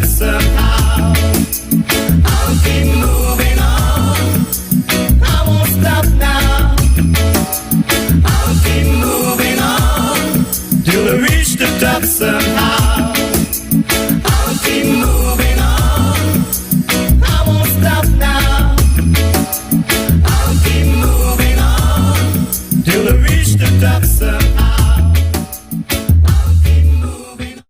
stop somehow. I'll keep moving on. I won't stop now. I'll keep moving on till I reach the top somehow. I'll keep moving on. I won't stop now. I'll keep moving on till I reach the top somehow. I'll keep moving on.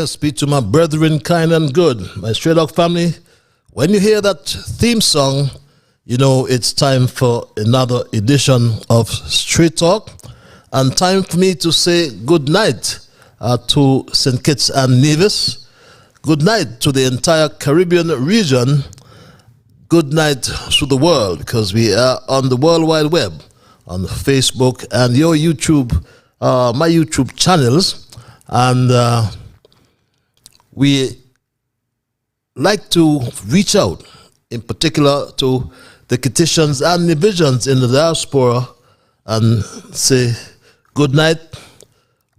Speak to my brethren, kind and good. My Stray Dog family, when you hear that theme song, you know it's time for another edition of Straight Talk, and time for me to say good night to St. Kitts and Nevis, good night to the entire Caribbean region, good night to the world, because we are on the World Wide Web, on Facebook and your YouTube, my YouTube channels, and we like to reach out, in particular to the Kittitians and Nevisians in the diaspora, and say good night,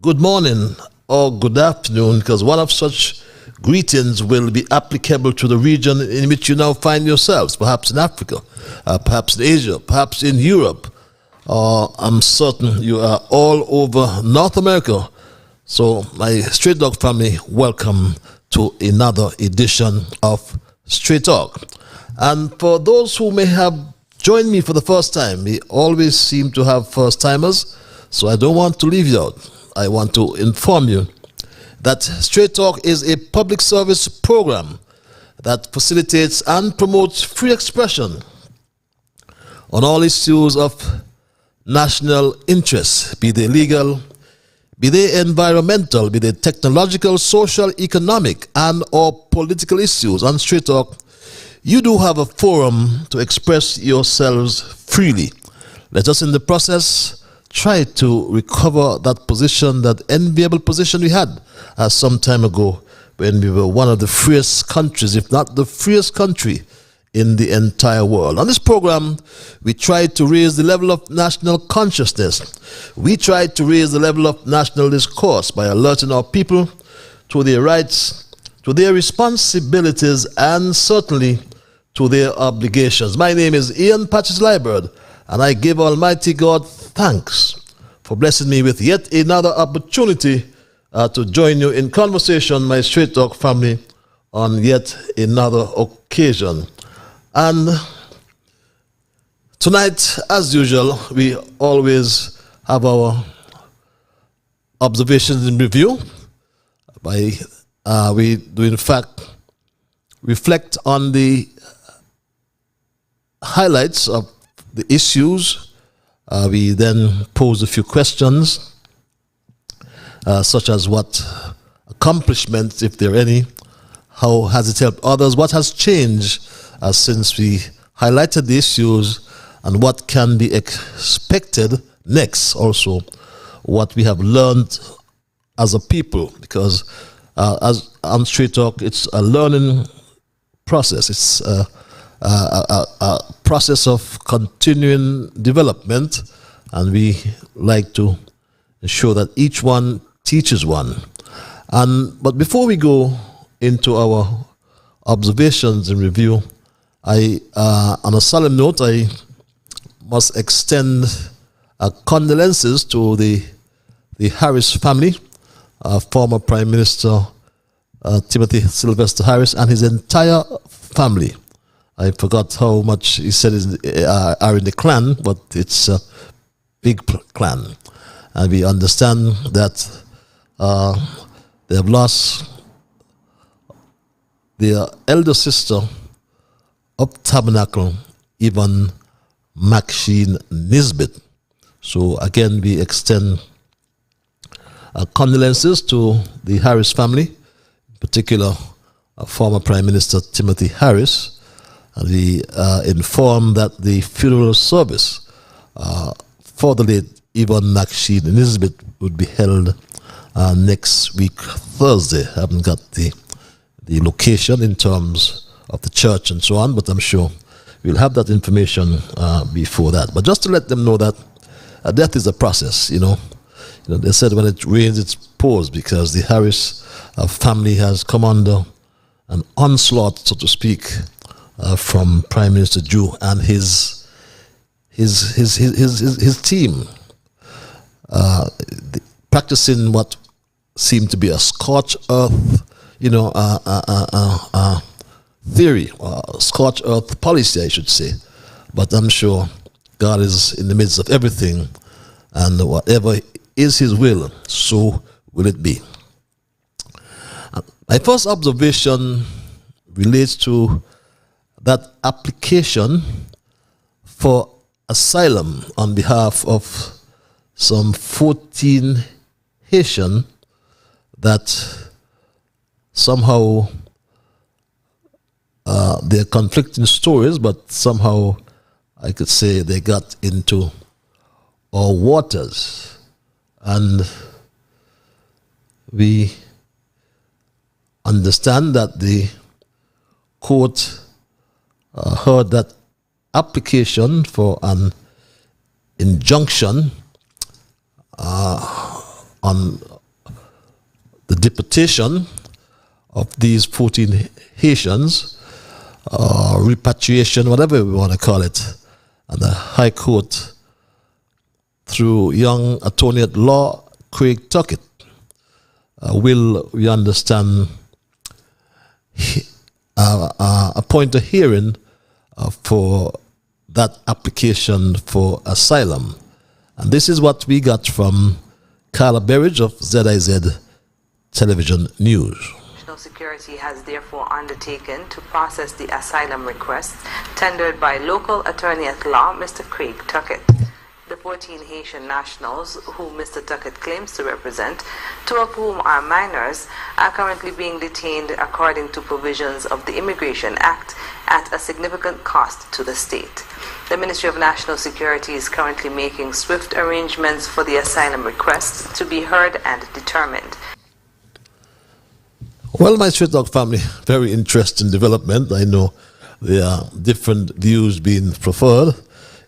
good morning, or good afternoon, because one of such greetings will be applicable to the region in which you now find yourselves, perhaps in Africa, perhaps in Asia, perhaps in Europe, or I'm certain you are all over North America. So my Straight Dog family, welcome to another edition of Straight Talk. And for those who may have joined me for the first time, we always seem to have first-timers, so I don't want to leave you out. I want to inform you that Straight Talk is a public service program that facilitates and promotes free expression on all issues of national interest, be they legal, be they environmental, be they technological, social, economic, and or political issues. On Straight Talk, you do have a forum to express yourselves freely. Let us in the process try to recover that position, that enviable position we had some time ago when we were one of the freest countries, if not the freest country in the entire world. On this program, we tried to raise the level of national consciousness. We tried to raise the level of national discourse by alerting our people to their rights, to their responsibilities, and certainly to their obligations. My name is Ian Patches Liburd, and I give Almighty God thanks for blessing me with yet another opportunity to join you in conversation, my Straight Talk family, on yet another occasion. And tonight, as usual, we always have our observations in review. We do, in fact, reflect on the highlights of the issues. We then pose a few questions, such as what accomplishments, if there are any, how has it helped others, what has changed since we highlighted the issues, and what can be expected next. Also, what we have learned as a people, because as on Straight Talk, it's a learning process. It's a process of continuing development, and we like to ensure that each one teaches one. But before we go into our observations and review, on a solemn note, I must extend condolences to the Harris family, former Prime Minister Timothy Sylvester Harris and his entire family. I forgot how much he said are in the clan, but it's a big clan. And we understand that they have lost their elder sister of Tabernacle, even Maxine Nisbet. So again, we extend condolences to the Harris family, in particular former Prime Minister Timothy Harris. And we inform that the funeral service for the late Yvonne Maxine Nisbet would be held next week, Thursday. I haven't got the location in terms of the church and so on, but I'm sure we'll have that information before that. But just to let them know that death is a process, you know. They said when it rains, it pours, because the Harris family has come under an onslaught, so to speak, from Prime Minister Jew and his team, practicing what seemed to be a scorched earth, theory, scorched earth policy, I should say. But I'm sure God is in the midst of everything, and whatever is His will, so will it be. My first observation relates to that application for asylum on behalf of some 14 Haitian that somehow they're conflicting stories, but somehow I could say they got into our waters. And we understand that the court heard that application for an injunction on the deportation of these 14 Haitians, repatriation, whatever we want to call it, and the High Court, through young attorney at law Craig Tuckett, will, we understand, appoint a hearing for that application for asylum. And this is what we got from Carla Berridge of ZIZ Television News. National Security has therefore undertaken to process the asylum request tendered by local attorney at law, Mr. Craig Tuckett. The 14 Haitian nationals whom Mr. Tuckett claims to represent, 2 of whom are minors, are currently being detained according to provisions of the Immigration Act at a significant cost to the state. The Ministry of National Security is currently making swift arrangements for the asylum requests to be heard and determined. Well, my Straight Dog family, very interesting development. I know there are different views being preferred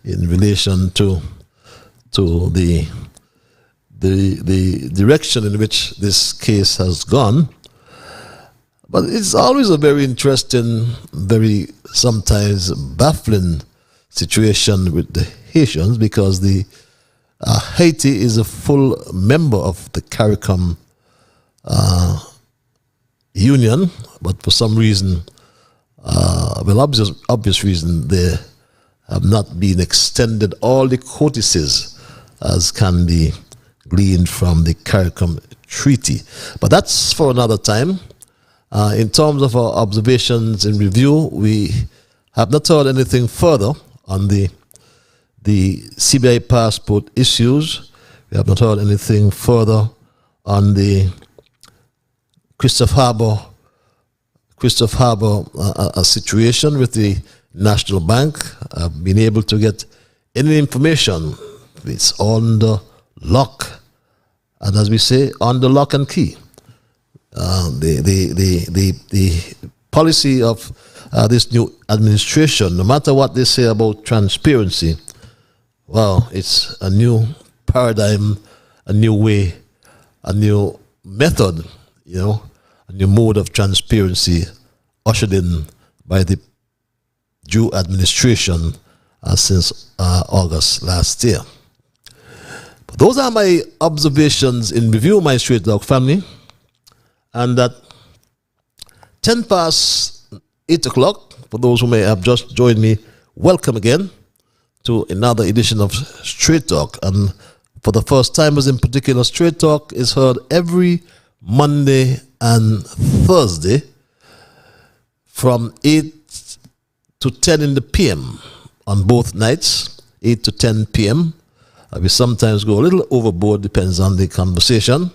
in relation to the direction in which this case has gone. But it's always a very interesting, very sometimes baffling situation with the Haitians, because the Haiti is a full member of the CARICOM Union, but for some reason, obvious reason, they have not been extended all the courtesies as can be gleaned from the CARICOM Treaty. But that's for another time. In terms of our observations and review, we have not heard anything further on the CBI passport issues. We have not heard anything further on the Christopher Harbour situation with the National Bank. I've been able to get any information. It's on the lock, and as we say, on the lock and key. The policy of this new administration, no matter what they say about transparency, well, it's a new paradigm, a new way, a new method, a new mode of transparency ushered in by the Jew administration since August last year. But those are my observations in review, my Straight Dog family. And at 10 past 8 o'clock, For those who may have just joined me, welcome again to another edition of Straight Talk. And for the first timers in particular, Straight Talk is heard every Monday and Thursday from 8 to 10 in the PM on both nights, 8 to 10 PM. We sometimes go a little overboard, depends on the conversation.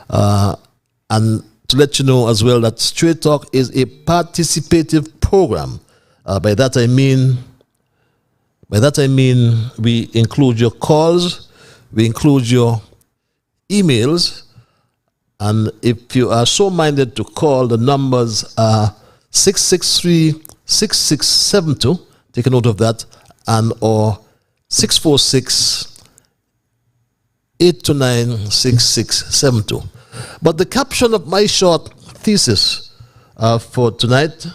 And to let you know as well that Straight Talk is a participative program. By that I mean we include your calls, we include your emails, and if you are so minded to call, the numbers are 663-6672, take a note of that, and or 646-829-6672. But the caption of my short thesis for tonight,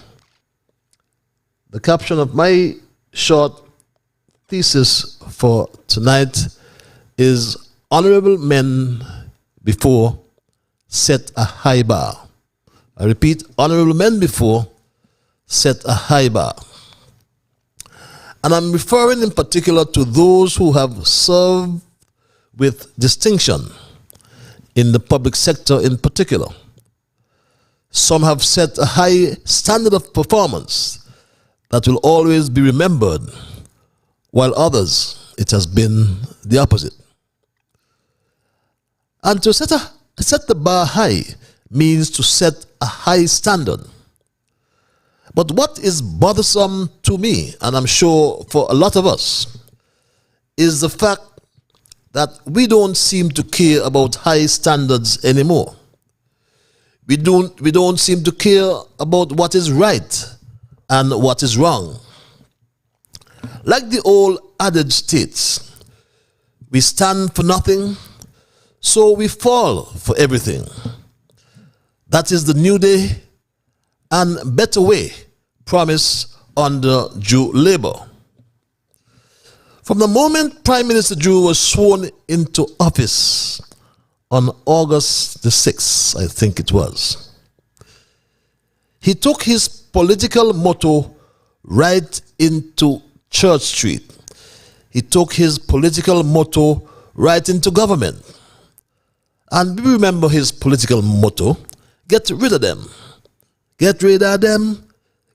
is Honourable men before set a high bar. I repeat, honourable men before set a high bar. And I'm referring in particular to those who have served with distinction in the public sector in particular. Some have set a high standard of performance that will always be remembered, while others, it has been the opposite. And to set the bar high means to set a high standard. But what is bothersome to me, and I'm sure for a lot of us, is the fact that we don't seem to care about high standards anymore. We don't seem to care about what is right and what is wrong. Like the old adage states, we stand for nothing, so we fall for everything. That is the new day and better way promised under Jew Labour. From the moment Prime Minister Jew was sworn into office on August the 6th, I think it was, he took his political motto right into Church Street. He took his political motto right into government. And we remember his political motto, get rid of them. Get rid of them.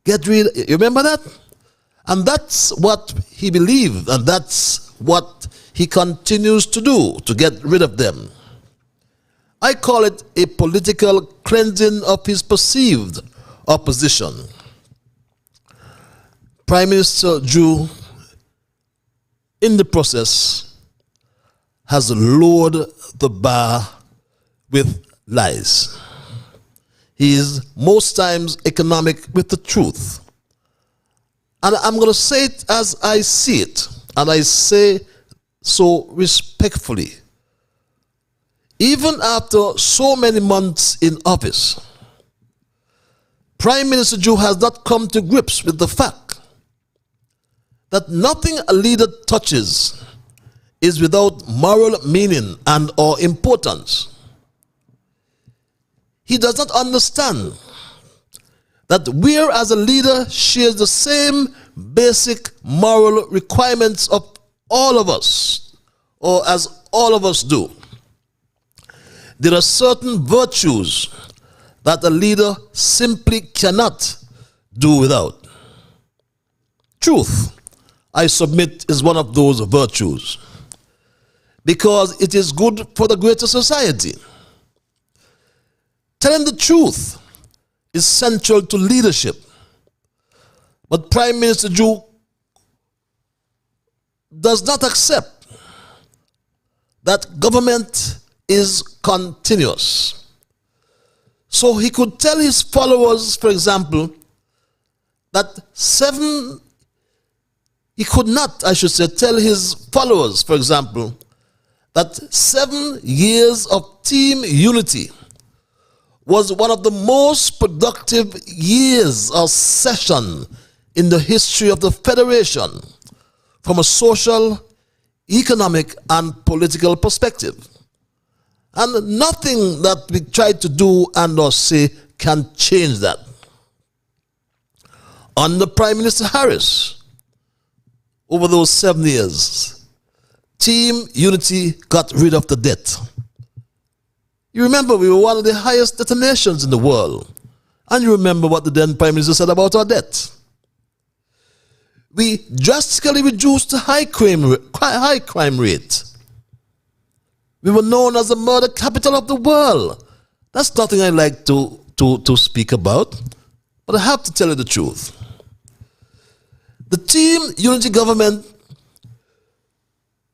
You remember that? And that's what he believed, and that's what he continues to do, to get rid of them. I call it a political cleansing of his perceived opposition. Prime Minister Jew, in the process, has lowered the bar with lies. He is most times economic with the truth. And I'm going to say it as I see it, and I say so respectfully. Even after so many months in office, Prime Minister Jew has not come to grips with the fact that nothing a leader touches is without moral meaning and or importance. He does not understand that where as a leader shares the same basic moral requirements of all of us, or as all of us do, there are certain virtues that a leader simply cannot do without. Truth, I submit, is one of those virtues, because it is good for the greater society. Telling the truth is central to leadership. But Prime Minister Jew does not accept that government is continuous. So he could tell his followers, for example, that he could not, I should say, tell his followers, for example, that 7 years of team unity was one of the most productive years or session in the history of the Federation from a social, economic, and political perspective. And nothing that we try to do and or say can change that. under Prime Minister Harris, over those 7 years, Team Unity got rid of the debt. You remember we were one of the highest debtor nations in the world. And you remember what the then Prime Minister said about our debt. We drastically reduced the high crime rate. We were known as the murder capital of the world. That's nothing I like to speak about, but I have to tell you the truth. The Team Unity government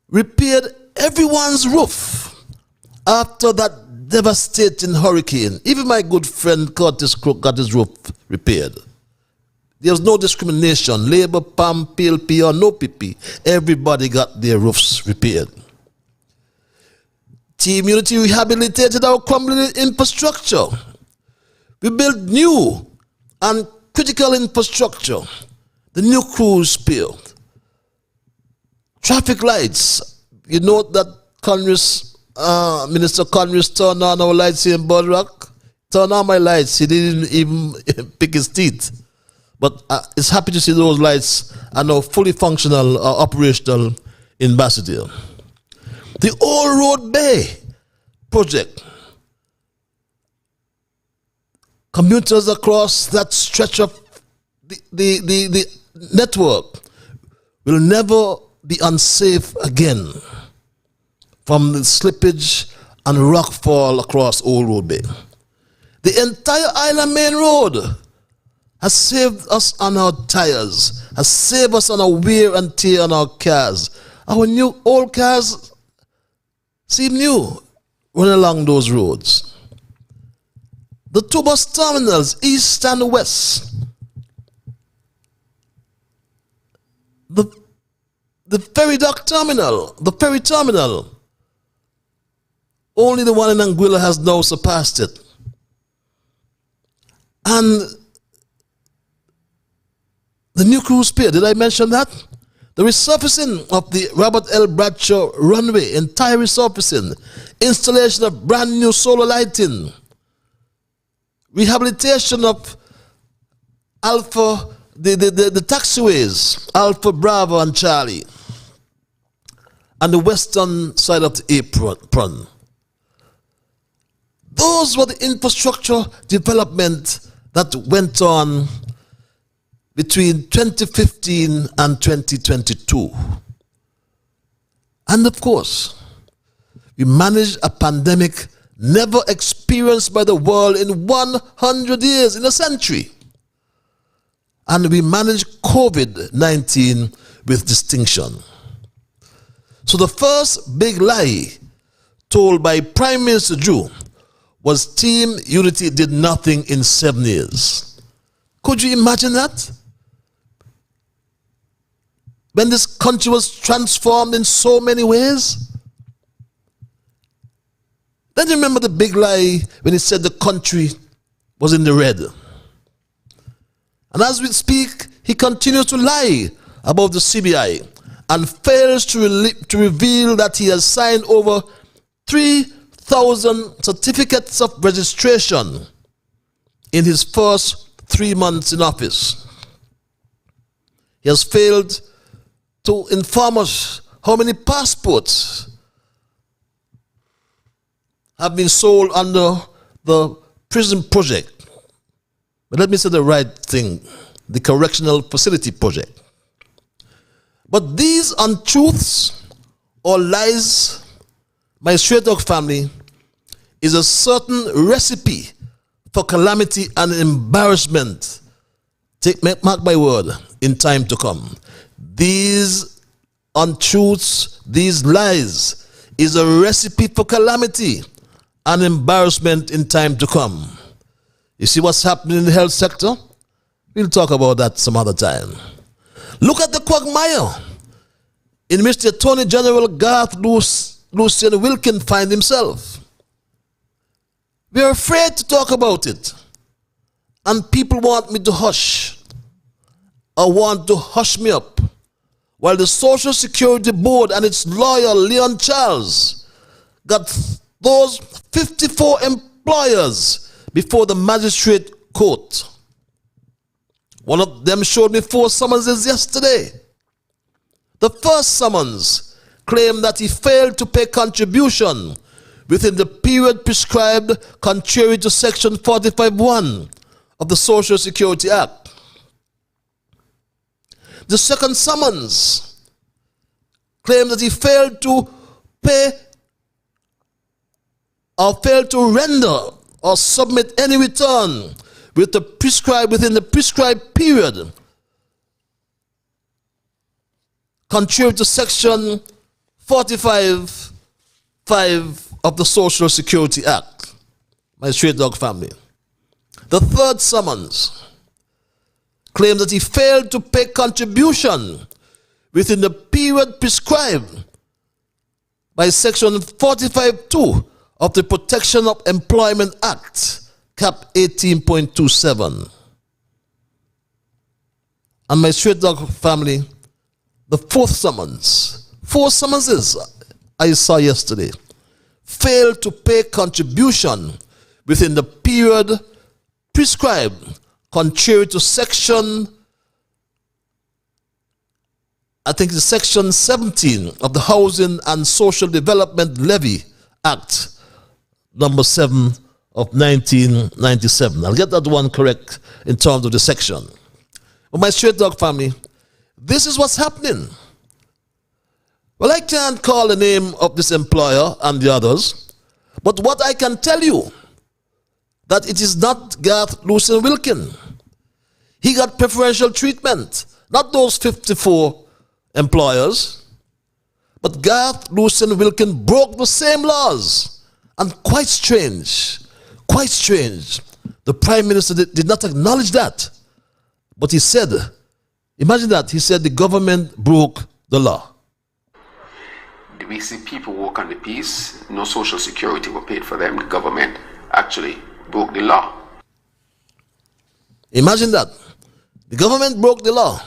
repaired everyone's roof after that devastating hurricane. Even my good friend Curtis Crook got his roof repaired. There was no discrimination, Labour, PAM, PLP, or no PP. Everybody got their roofs repaired. Team Unity rehabilitated our crumbling infrastructure. We built new and critical infrastructure. The new cruise pier, traffic lights. You know that Minister Congress turned on our lights here in Bodrock. Turned on my lights. He didn't even pick his teeth. But it's happy to see those lights are now fully functional or operational in Basseterre. The Old Road Bay project. Commuters across that stretch of the network will never be unsafe again from the slippage and rockfall across Old Road Bay. The entire Island Main Road has saved us on our tires, has saved us on our wear and tear on our cars. Our old cars seem new running along those roads. The two bus terminals, east and west. The ferry dock terminal, the ferry terminal, only the one in Anguilla has now surpassed it. And the new cruise pier, did I mention that? The resurfacing of the Robert L. Bradshaw runway, entire resurfacing, installation of brand new solar lighting, rehabilitation of Alpha, the taxiways, Alpha, Bravo, and Charlie, and the western side of the apron. Those were the infrastructure development that went on between 2015 and 2022. And of course, we managed a pandemic never experienced by the world in 100 years, in a century. And we managed COVID-19 with distinction. So the first big lie told by Prime Minister Drew was Team Unity did nothing in 7 years. Could you imagine that? When this country was transformed in so many ways? Then you remember the big lie when he said the country was in the red. And as we speak, he continues to lie about the CBI and fails to reveal that he has signed over 3,000 certificates of registration in his first 3 months in office. He has failed to inform us how many passports have been sold under the prison project. But let me say the right thing, the correctional facility project. But these untruths or lies, my straight dog family, is a certain recipe for calamity and embarrassment. Mark my word, in time to come. These untruths, these lies, is a recipe for calamity and embarrassment in time to come. You see what's happening in the health sector? We'll talk about that some other time. Look at the quagmire in which the Attorney General Garth Lucian Wilkin finds himself. We are afraid to talk about it. And people want me to hush, or want to hush me up, while the Social Security Board and its lawyer, Leon Charles, got those 54 employers before the magistrate court. One of them showed me 4 summonses yesterday. The first summons claimed that he failed to pay contribution within the period prescribed contrary to Section 45(1) of the Social Security Act. The second summons claimed that he failed to pay or failed to render or submit any return within the prescribed period contrary to Section 45(5) of the Social Security Act. My straight dog family. The third summons claims that he failed to pay contribution within the period prescribed by Section 45(2) of the Protection of Employment Act, Cap 18.27. And my straight dog family, the fourth summons, 4 summonses I saw yesterday, failed to pay contribution within the period prescribed contrary to Section, I think it's Section 17 of the Housing and Social Development Levy Act, number 7 of 1997. I'll get that one correct in terms of the section. But my straight dog family, this is what's happening. Well, I can't call the name of this employer and the others, but what I can tell you, that it is not Garth Lucien Wilkin. He got preferential treatment, not those 54 employers, but Garth Lucien Wilkin broke the same laws. And quite strange, the Prime Minister did not acknowledge that. But he said, imagine that, he said the government broke the law. We see people work on the peace, no social security were paid for them. The government actually broke the law. Imagine that. The government broke the law,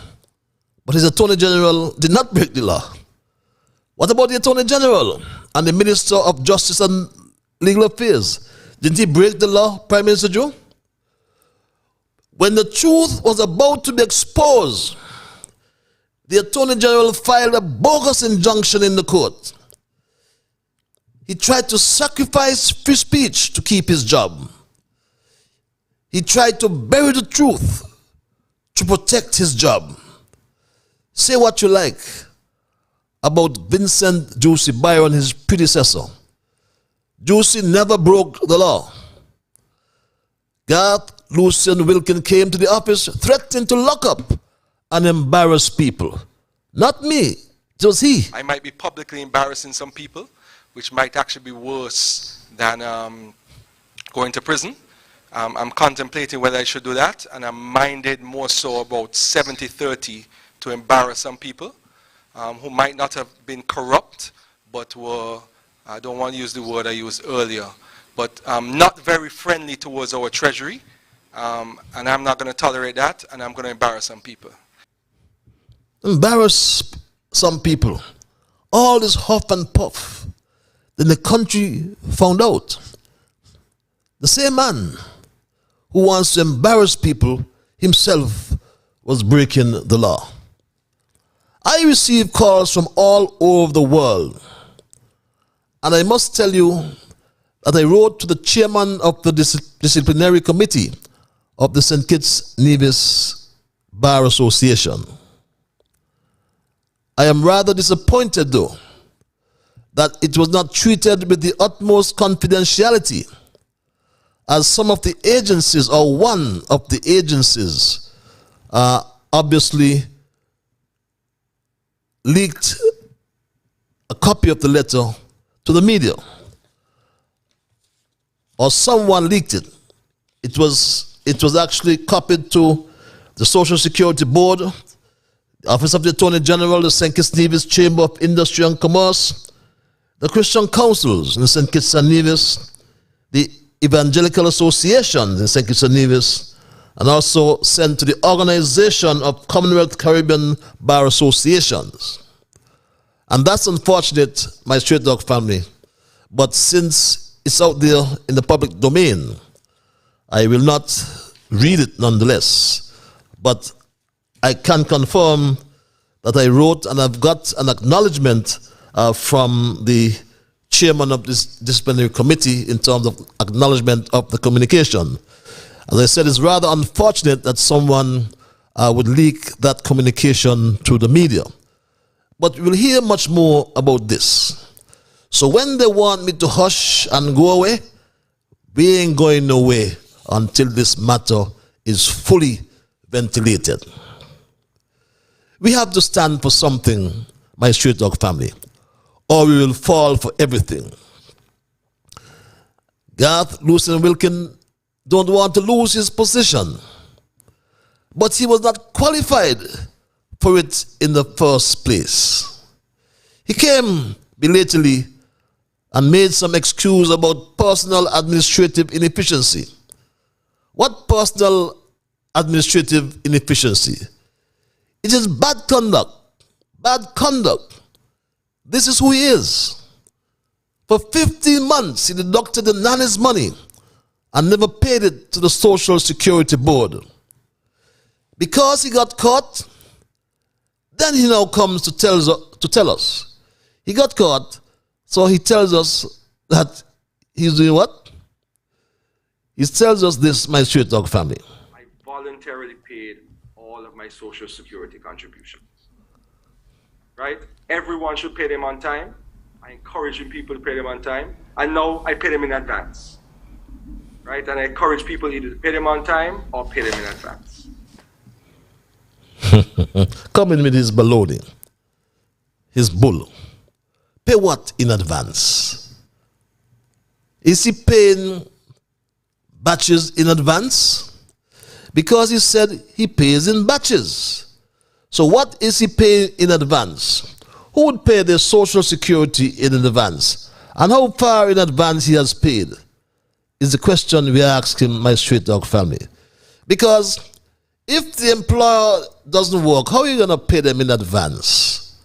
but his Attorney General did not break the law. What about the Attorney General and the Minister of Justice and Legal Affairs? Didn't he break the law, Prime Minister Joe? When the truth was about to be exposed, the Attorney General filed a bogus injunction in the court. He tried to sacrifice free speech to keep his job. He tried to bury the truth to protect his job. Say what you like about Vincent Juicy Byron, his predecessor. Juicy never broke the law. Garth Lucien Wilkin came to the office threatening to lock up and embarrass people. Not me, it was he. I might be publicly embarrassing some people, which might actually be worse than going to prison. I'm contemplating whether I should do that, and I'm minded more so about 70-30 to embarrass some people who might not have been corrupt, but were, I don't want to use the word I used earlier, but not very friendly towards our treasury, and I'm not going to tolerate that, and I'm going to embarrass some people. Embarrass some people. All this huff and puff. Then the country found out. The same man who wants to embarrass people himself was breaking the law. I receive calls from all over the world. And I must tell you that I wrote to the chairman of the disciplinary committee of the St. Kitts Nevis Bar Association. I am rather disappointed, though, that it was not treated with the utmost confidentiality, as some of the agencies, or one of the agencies, obviously leaked a copy of the letter to the media. Or someone leaked it. It was actually copied to the Social Security Board, the Office of the Attorney General, the St. Kitts Nevis Chamber of Industry and Commerce, the Christian councils in St. Kitts and Nevis, the Evangelical Associations in St. Kitts and Nevis, and also sent to the Organization of Commonwealth Caribbean Bar Associations. And that's unfortunate, my straight dog family. But since it's out there in the public domain, I will not read it nonetheless. but I can confirm that I wrote and I've got an acknowledgement from the chairman of this disciplinary committee in terms of acknowledgement of the communication. As I said, it's rather unfortunate that someone would leak that communication to the media. But we'll hear much more about this. So when they want me to hush and go away, we ain't going nowhere until this matter is fully ventilated. We have to stand for something, my Straight Dog family, or we will fall for everything. Garth Lucien Wilkin don't want to lose his position, but he was not qualified for it in the first place. He came belatedly and made some excuse about personal administrative inefficiency. What personal administrative inefficiency? It is bad conduct. Bad conduct. This is who he is. For 15 months, he deducted the nanny's money and never paid it to the Social Security Board. Because he got caught, then he now comes to tell us. He got caught, so he tells us that he's doing what? He tells us this, my Straight Dog family. I voluntarily paid all of my Social Security contributions. Right? Everyone should pay them on time. I encourage people to pay them on time. And now I pay them in advance. Right? And I encourage people either to pay them on time or pay them in advance. Coming with his baloney, his bull. Pay what in advance? Is he paying batches in advance? Because he said he pays in batches. So what is he paying in advance? Who would pay their Social Security in advance? And how far in advance he has paid is the question we are asking my Straight Dog family. Because if the employer doesn't work, how are you going to pay them in advance?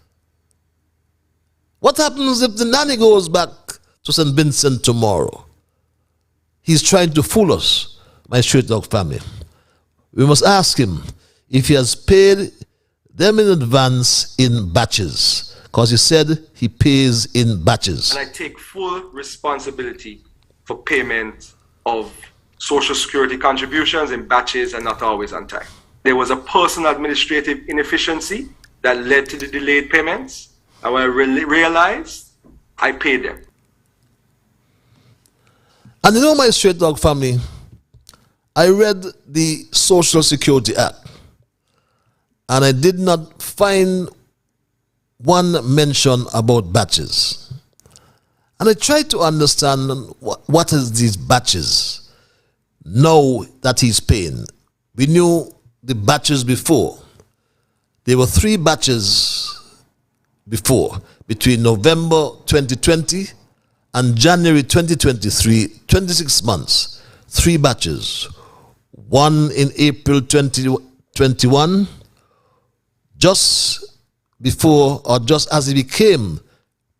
What happens if the nanny goes back to St. Vincent tomorrow? He's trying to fool us, my Straight Dog family. We must ask him if he has paid them in advance in batches, because he said he pays in batches. And I take full responsibility for payment of Social Security contributions in batches and not always on time. There was a personal administrative inefficiency that led to the delayed payments, and when I realized, I paid them. And you know, my Straight Dog family, I read the Social Security Act, and I did not find one mention about batches. And I tried to understand what is these batches now that he's paying. We knew the batches before. There were 3 batches before, between November 2020 and January 2023, 26 months, 3 batches. One in April 2021, just before or just as he became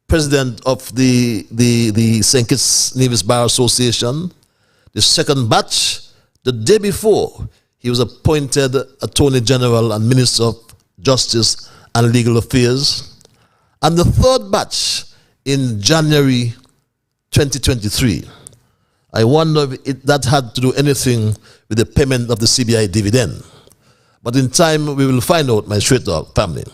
president of the St. Kitts Nevis Bar Association. The second batch, the day before, he was appointed Attorney General and Minister of Justice and Legal Affairs. And the third batch in January 2023. I wonder if that had to do anything with the payment of the CBI dividend. But in time, we will find out, my Straight Dog family.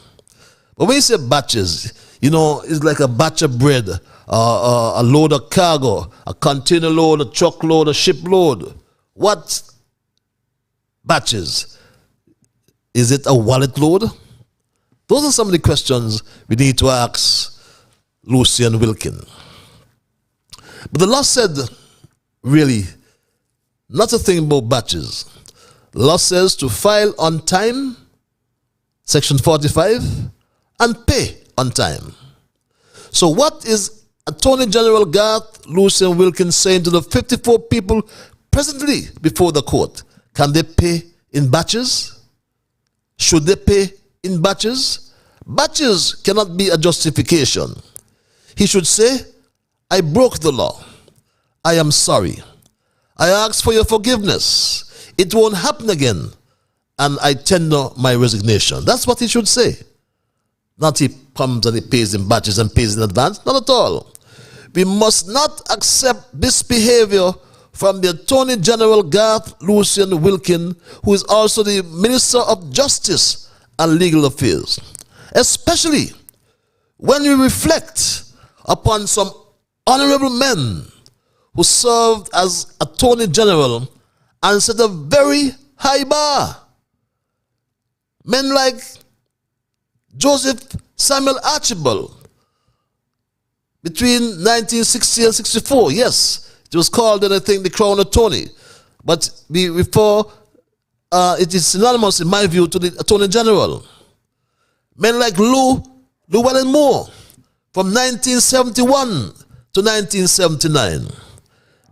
But when you say batches, you know, it's like a batch of bread, a load of cargo, a container load, a truck load, a ship load. What batches? Is it a wallet load? Those are some of the questions we need to ask Lucien Wilkin. But the law said, really, not a thing about batches. The law says to file on time, Section 45, and pay on time. So what is Attorney General Garth Lucien Wilkin saying to the 54 people presently before the court? Can they pay in batches? Should they pay in batches? Batches cannot be a justification. He should say, I broke the law. I am sorry. I ask for your forgiveness. It won't happen again. and I tender my resignation. That's what he should say. Not he comes and he pays in batches and pays in advance. Not at all. We must not accept this behavior from the Attorney General Garth Lucian Wilkin, who is also the Minister of Justice and Legal Affairs. Especially when we reflect upon some honourable men who served as Attorney General and set a very high bar. Men like Joseph Samuel Archibald, between 1960 and 64, yes, it was called, I think, the Crown Attorney. But it is synonymous, in my view, to the Attorney General. Men like Llewellyn Moore, from 1971 to 1979.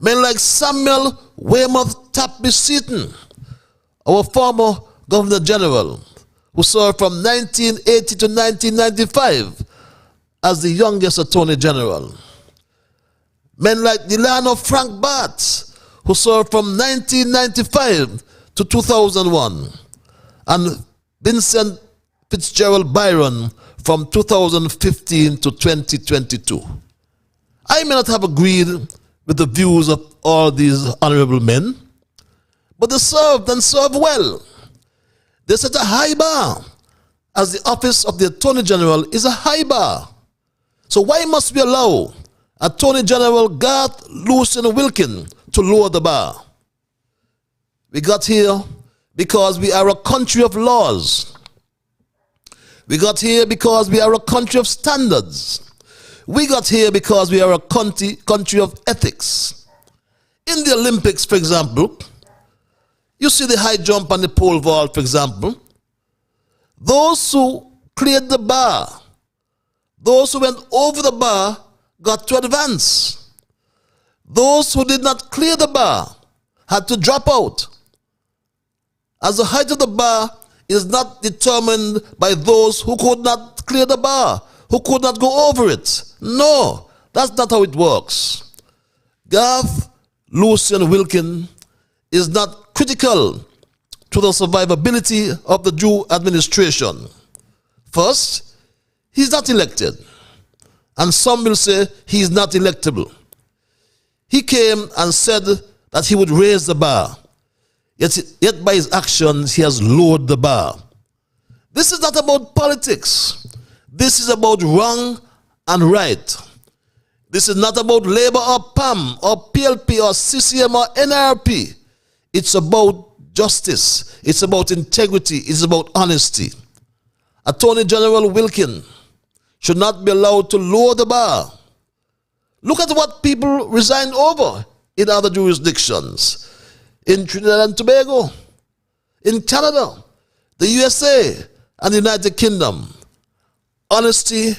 Men like Samuel Weymouth Tapley Seaton, our former Governor General, who served from 1980 to 1995 as the youngest Attorney General. Men like Delano Frank Bartz, who served from 1995 to 2001, and Vincent Fitzgerald Byron from 2015 to 2022. I may not have agreed with the views of all these honourable men, but they served and served well. They set a high bar, as the office of the Attorney General is a high bar. So why must we allow Attorney General Garth Lucian Wilkin to lower the bar? We got here because we are a country of laws. We got here because we are a country of standards. We got here because we are a country of ethics. In the Olympics, for example, you see the high jump and the pole vault, for example. Those who cleared the bar, those who went over the bar, got to advance. Those who did not clear the bar had to drop out. As the height of the bar is not determined by those who could not clear the bar, who could not go over it. No, that's not how it works. Garth Lucian Wilkin is not critical to the survivability of the Jew administration. First, he's not elected. And some will say he's not electable. He came and said that he would raise the bar. Yet by his actions, he has lowered the bar. This is not about politics. This is about wrong and right. This is not about Labour or PAM or PLP or CCM or NRP. It's about justice. It's about integrity. It's about honesty. Attorney General Wilkin should not be allowed to lower the bar. Look at what people resigned over in other jurisdictions. In Trinidad and Tobago, in Canada, the USA, and the United Kingdom. Honesty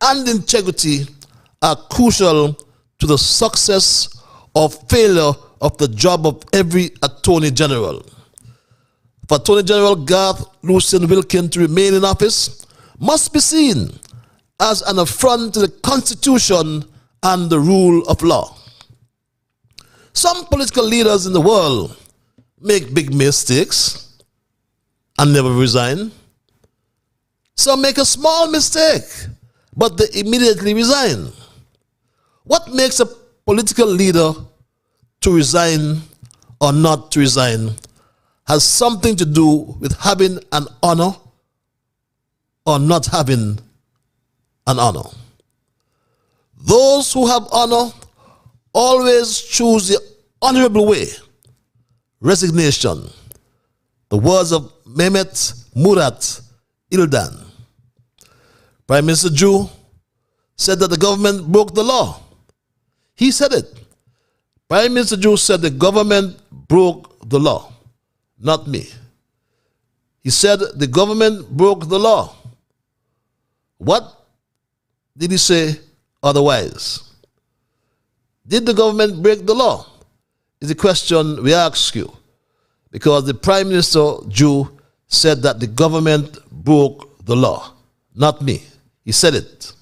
and integrity are crucial to the success or failure of the job of every Attorney General. For Attorney General Garth Lucian Wilkin to remain in office must be seen as an affront to the Constitution and the rule of law. Some political leaders in the world make big mistakes and never resign. Some make a small mistake, but they immediately resign. What makes a political leader to resign or not to resign has something to do with having an honor or not having an honor. Those who have honor always choose the honorable way, resignation. The words of Mehmet Murat Ildan. Prime Minister Jew said that the government broke the law. He said it. Prime Minister Jew said the government broke the law, not me. He said the government broke the law. What did he say otherwise? Did the government break the law? Is the question we ask you. Because the Prime Minister Jew said that the government broke the law, not me. He said it.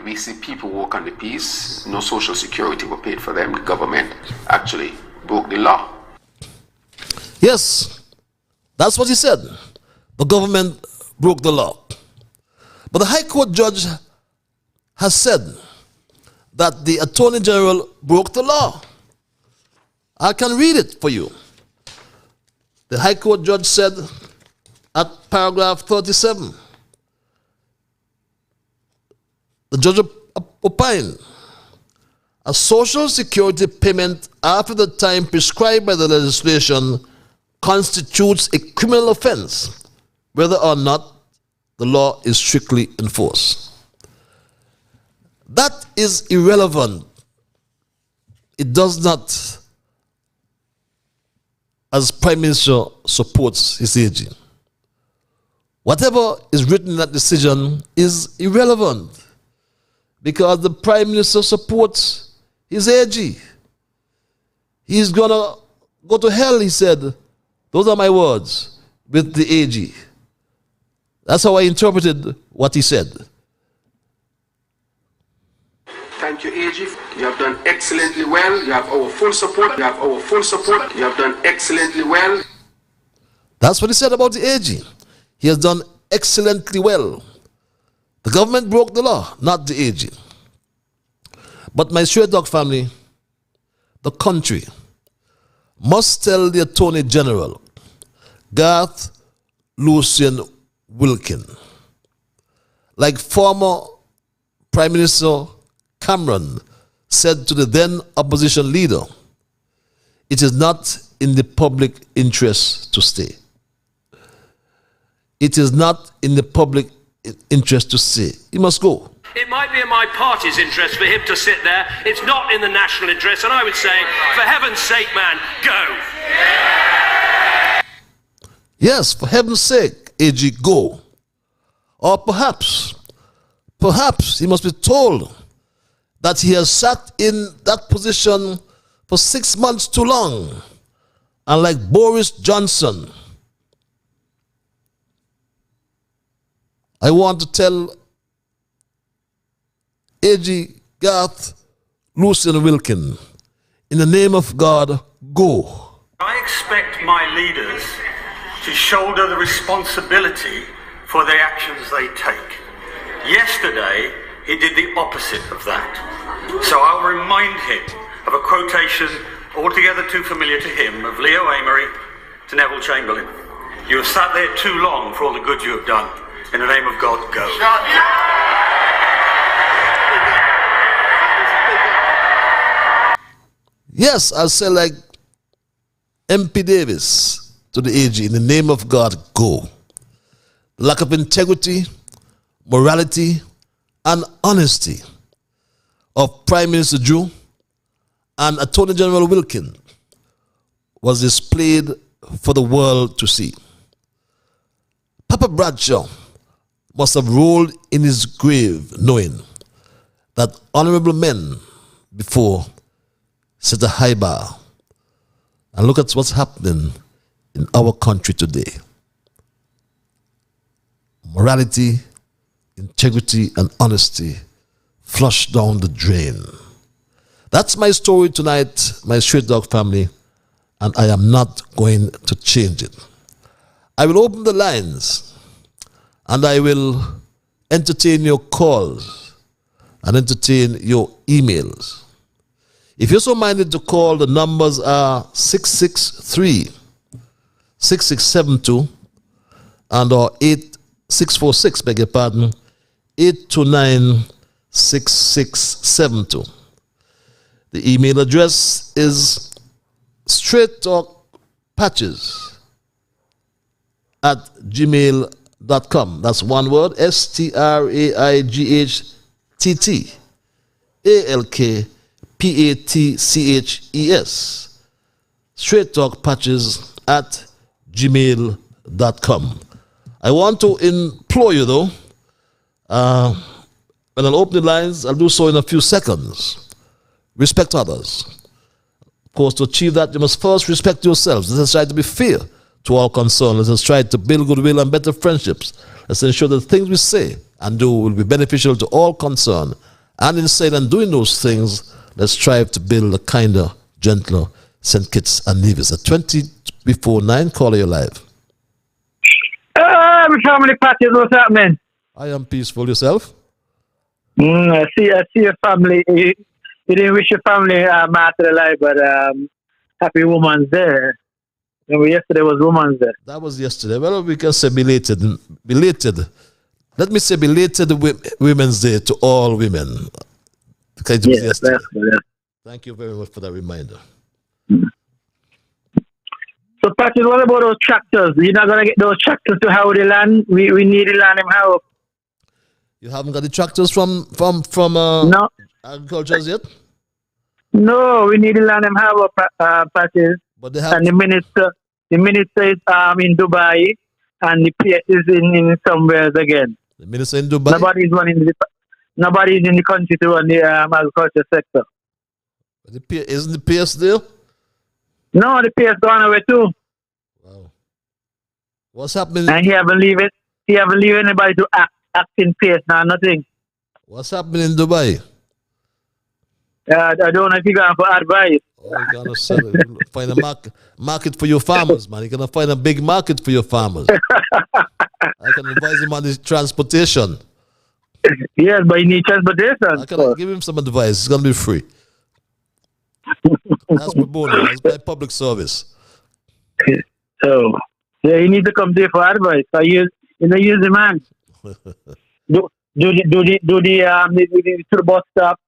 We see people work on the peace, no social security were paid for them. The government actually broke the law. Yes, That's what he said. The government broke the law. But the High Court judge has said that the Attorney General broke the law. I can read it for you. The High Court judge said at paragraph 37, the judge opined, a social security payment after the time prescribed by the legislation constitutes a criminal offense, whether or not the law is strictly enforced. That is irrelevant. It does not, as Prime Minister supports his AG. Whatever is written in that decision is irrelevant because the Prime Minister supports his AG. He's going to go to hell, he said. Those are my words, with the AG. That's how I interpreted what he said. Thank you, AG. You have done excellently well. You have our full support. You have our full support. You have done excellently well. That's what he said about the AG. He has done excellently well. The government broke the law, not the AG. But my Stray Dog family, the country, must tell the Attorney General, Garth Lucian Wilkin, like former Prime Minister Cameron said to the then opposition leader, it is not in the public interest to stay. It is not in the public interest to stay. He must go. It might be in my party's interest for him to sit there. It's not in the national interest. And I would say, for heaven's sake, man, go. Yes, for heaven's sake, AG, go. Or perhaps he must be told that he has sat in that position for 6 months too long. And like Boris Johnson, I want to tell AG Garth Lucian Wilkin, in the name of God, go. I expect my leaders to shoulder the responsibility for the actions they take. Yesterday, he did the opposite of that. So I'll remind him of a quotation altogether too familiar to him of Leo Amery to Neville Chamberlain. You have sat there too long for all the good you have done. In the name of God, go. Yes, I'll say like MP Davis to the AG, in the name of God, go. The lack of integrity, morality, and honesty of Prime Minister Drew and Attorney General Wilkin was displayed for the world to see. Papa Bradshaw must have rolled in his grave knowing that honourable men before set a high bar. And look at what's happening in our country today. Morality, integrity, and honesty flushed down the drain. That's my story tonight, my Stray Dog family, and I am not going to change it. I will open the lines and I will entertain your calls and entertain your emails. If you're so minded to call, the numbers are 663-6672 and or 8646, beg your pardon, 829-6672. The email address is straighttalkpatches@gmail.com. That's one word, STRAIGHTTALKPATCHES. straighttalkpatches@gmail.com. I want to implore you though, when I'll open the lines, I'll do so in a few seconds. Respect others. Of course, to achieve that, you must first respect yourselves. Let us try to be fair to all concerned. Let us try to build goodwill and better friendships. Let's ensure that the things we say and do will be beneficial to all concerned. And in saying and doing those things, let's strive to build a kinder, gentler St. Kitts and Nevis. At 20 before 9, caller, you're live. Bible family patches, what's happening? I am peaceful. Yourself? I see your family. You didn't wish your family after the life, but happy Women's Day. Remember yesterday was Women's Day. That was yesterday. Well, we can say belated. Belated. Let me say belated Women's Day to all women. Because it was yesterday. That's good, yeah. Thank you very much for that reminder. So, Patrick, what about those tractors? You're not going to get those tractors to how the land? We need the land in how? You haven't got the tractors from no. agriculture yet? No, we need the land in how, Patrick. But they have. And the minister is in Dubai, and the PS is in somewhere again. The minister in Dubai? Nobody's in the country to run the agriculture sector. Isn't the PS there? No, the PS gone away too. Wow. What's happening? And he haven't leave anybody to act in PS now, nothing. What's happening in Dubai? I don't know if you're going for advice. Oh, you're gonna find a market for your farmers, man. You're gonna find a big market for your farmers. I can advise him on his transportation. Yes, but you need transportation. I can give him some advice. It's gonna be free. That's my bonus. That's my public service. So, yeah, you need to come there for advice. So use the man. do the bus stop.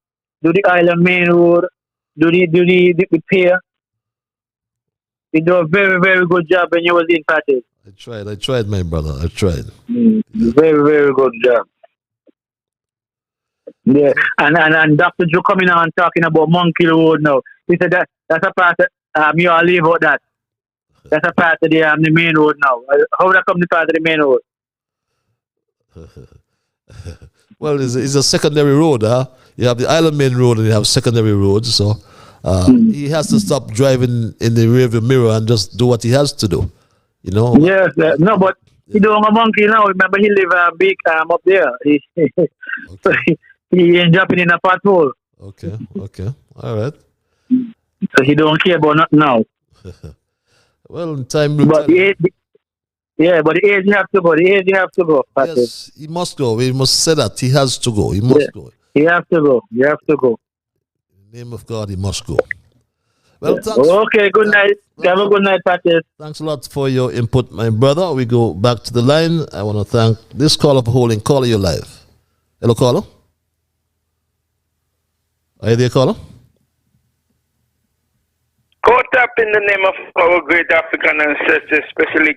Do the island main road. Do the pier. You do a very, very good job when you was in Patrick. I tried, my brother. I tried. Very, very good job. Yeah, and Dr. Joe coming on talking about Monkey Road now. He said that's a part of you all leave out that. That's a part of the main road now. How that come to part of the main road? Well, it's a secondary road, huh? You have the Island Main Road and you have secondary roads, so he has to stop driving in the rearview mirror and just do what he has to do. You know? Yes, no, but he doing a monkey now. Remember, he live big up there. So he ain't jumping in a pothole. Okay, all right. So he don't care about nothing now. Well, in time. But the age you have to go. Patrick. Yes, he must go. We must say that he has to go. He must go. He has to go. In the name of God, he must go. Well, thanks. Okay, good night. Have a good night, Patrick. Thanks a lot for your input, my brother. We go back to the line. I want to thank this caller for holding caller your live. Hello, caller. Are you there, caller? Caught up in the name of our great African ancestors, especially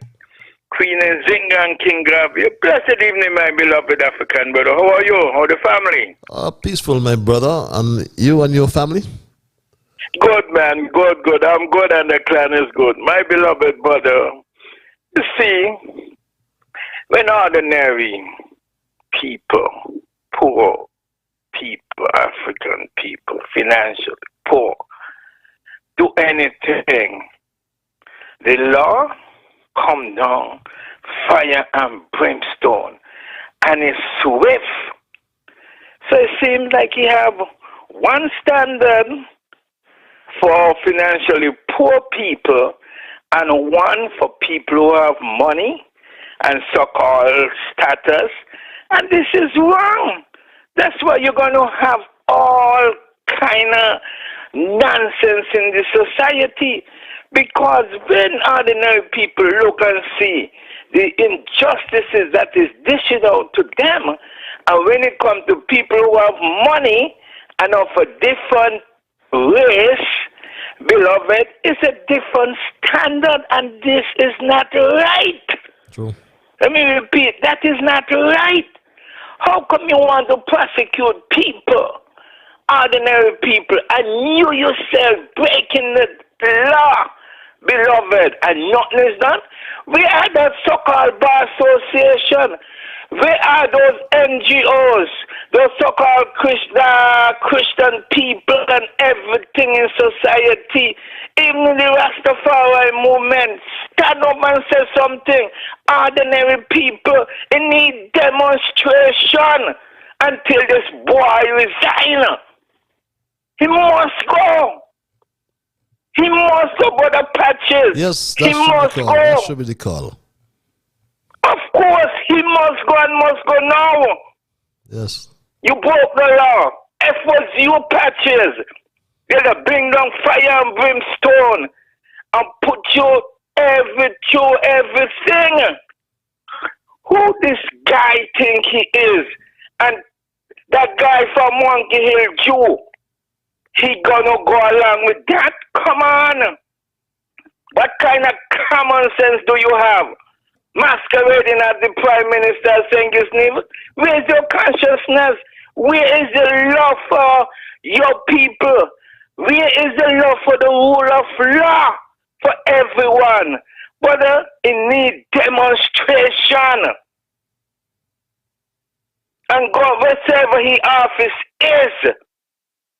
Queen Nzinga and King Gravi. Blessed evening, my beloved African brother. How are you? How the family? Peaceful, my brother. And you and your family? Good, man. Good. I'm good and the clan is good. My beloved brother, you see, when ordinary people, poor people, African people, financially poor, do anything, the law come down, fire and brimstone, and it's swift. So it seems like you have one standard for financially poor people and one for people who have money and so-called status, and this is wrong. That's why you're going to have all kind of nonsense in the society, because when ordinary people look and see the injustices that is dished out to them, and when it comes to people who have money and of a different race, beloved, it's a different standard, and this is not right. True. Let me repeat, that is not right. How come you want to prosecute people, ordinary people, and you yourself breaking the law, beloved, and nothing is done? We are that so-called bar association. We are those NGOs, those so-called Christian people and everything in society. Even the Rastafari movement, stand up and say something. Ordinary people, they need demonstration until this boy resign. He must go. He must go, Brother Patches. Yes, he must go. go. That should be the call. Of course, must go and must go now. Yes. You broke the law. It was you, Patches. They'll bring down fire and brimstone and put you everything. Who this guy think he is? And that guy from Monkey Hill Jew, he gonna go along with that? Come on. What kind of common sense do you have? Masquerading as the Prime Minister saying his name. Where's your consciousness? Where is the love for your people? Where is the love for the rule of law for everyone? Brother, it needs demonstration. And God, wherever his office is,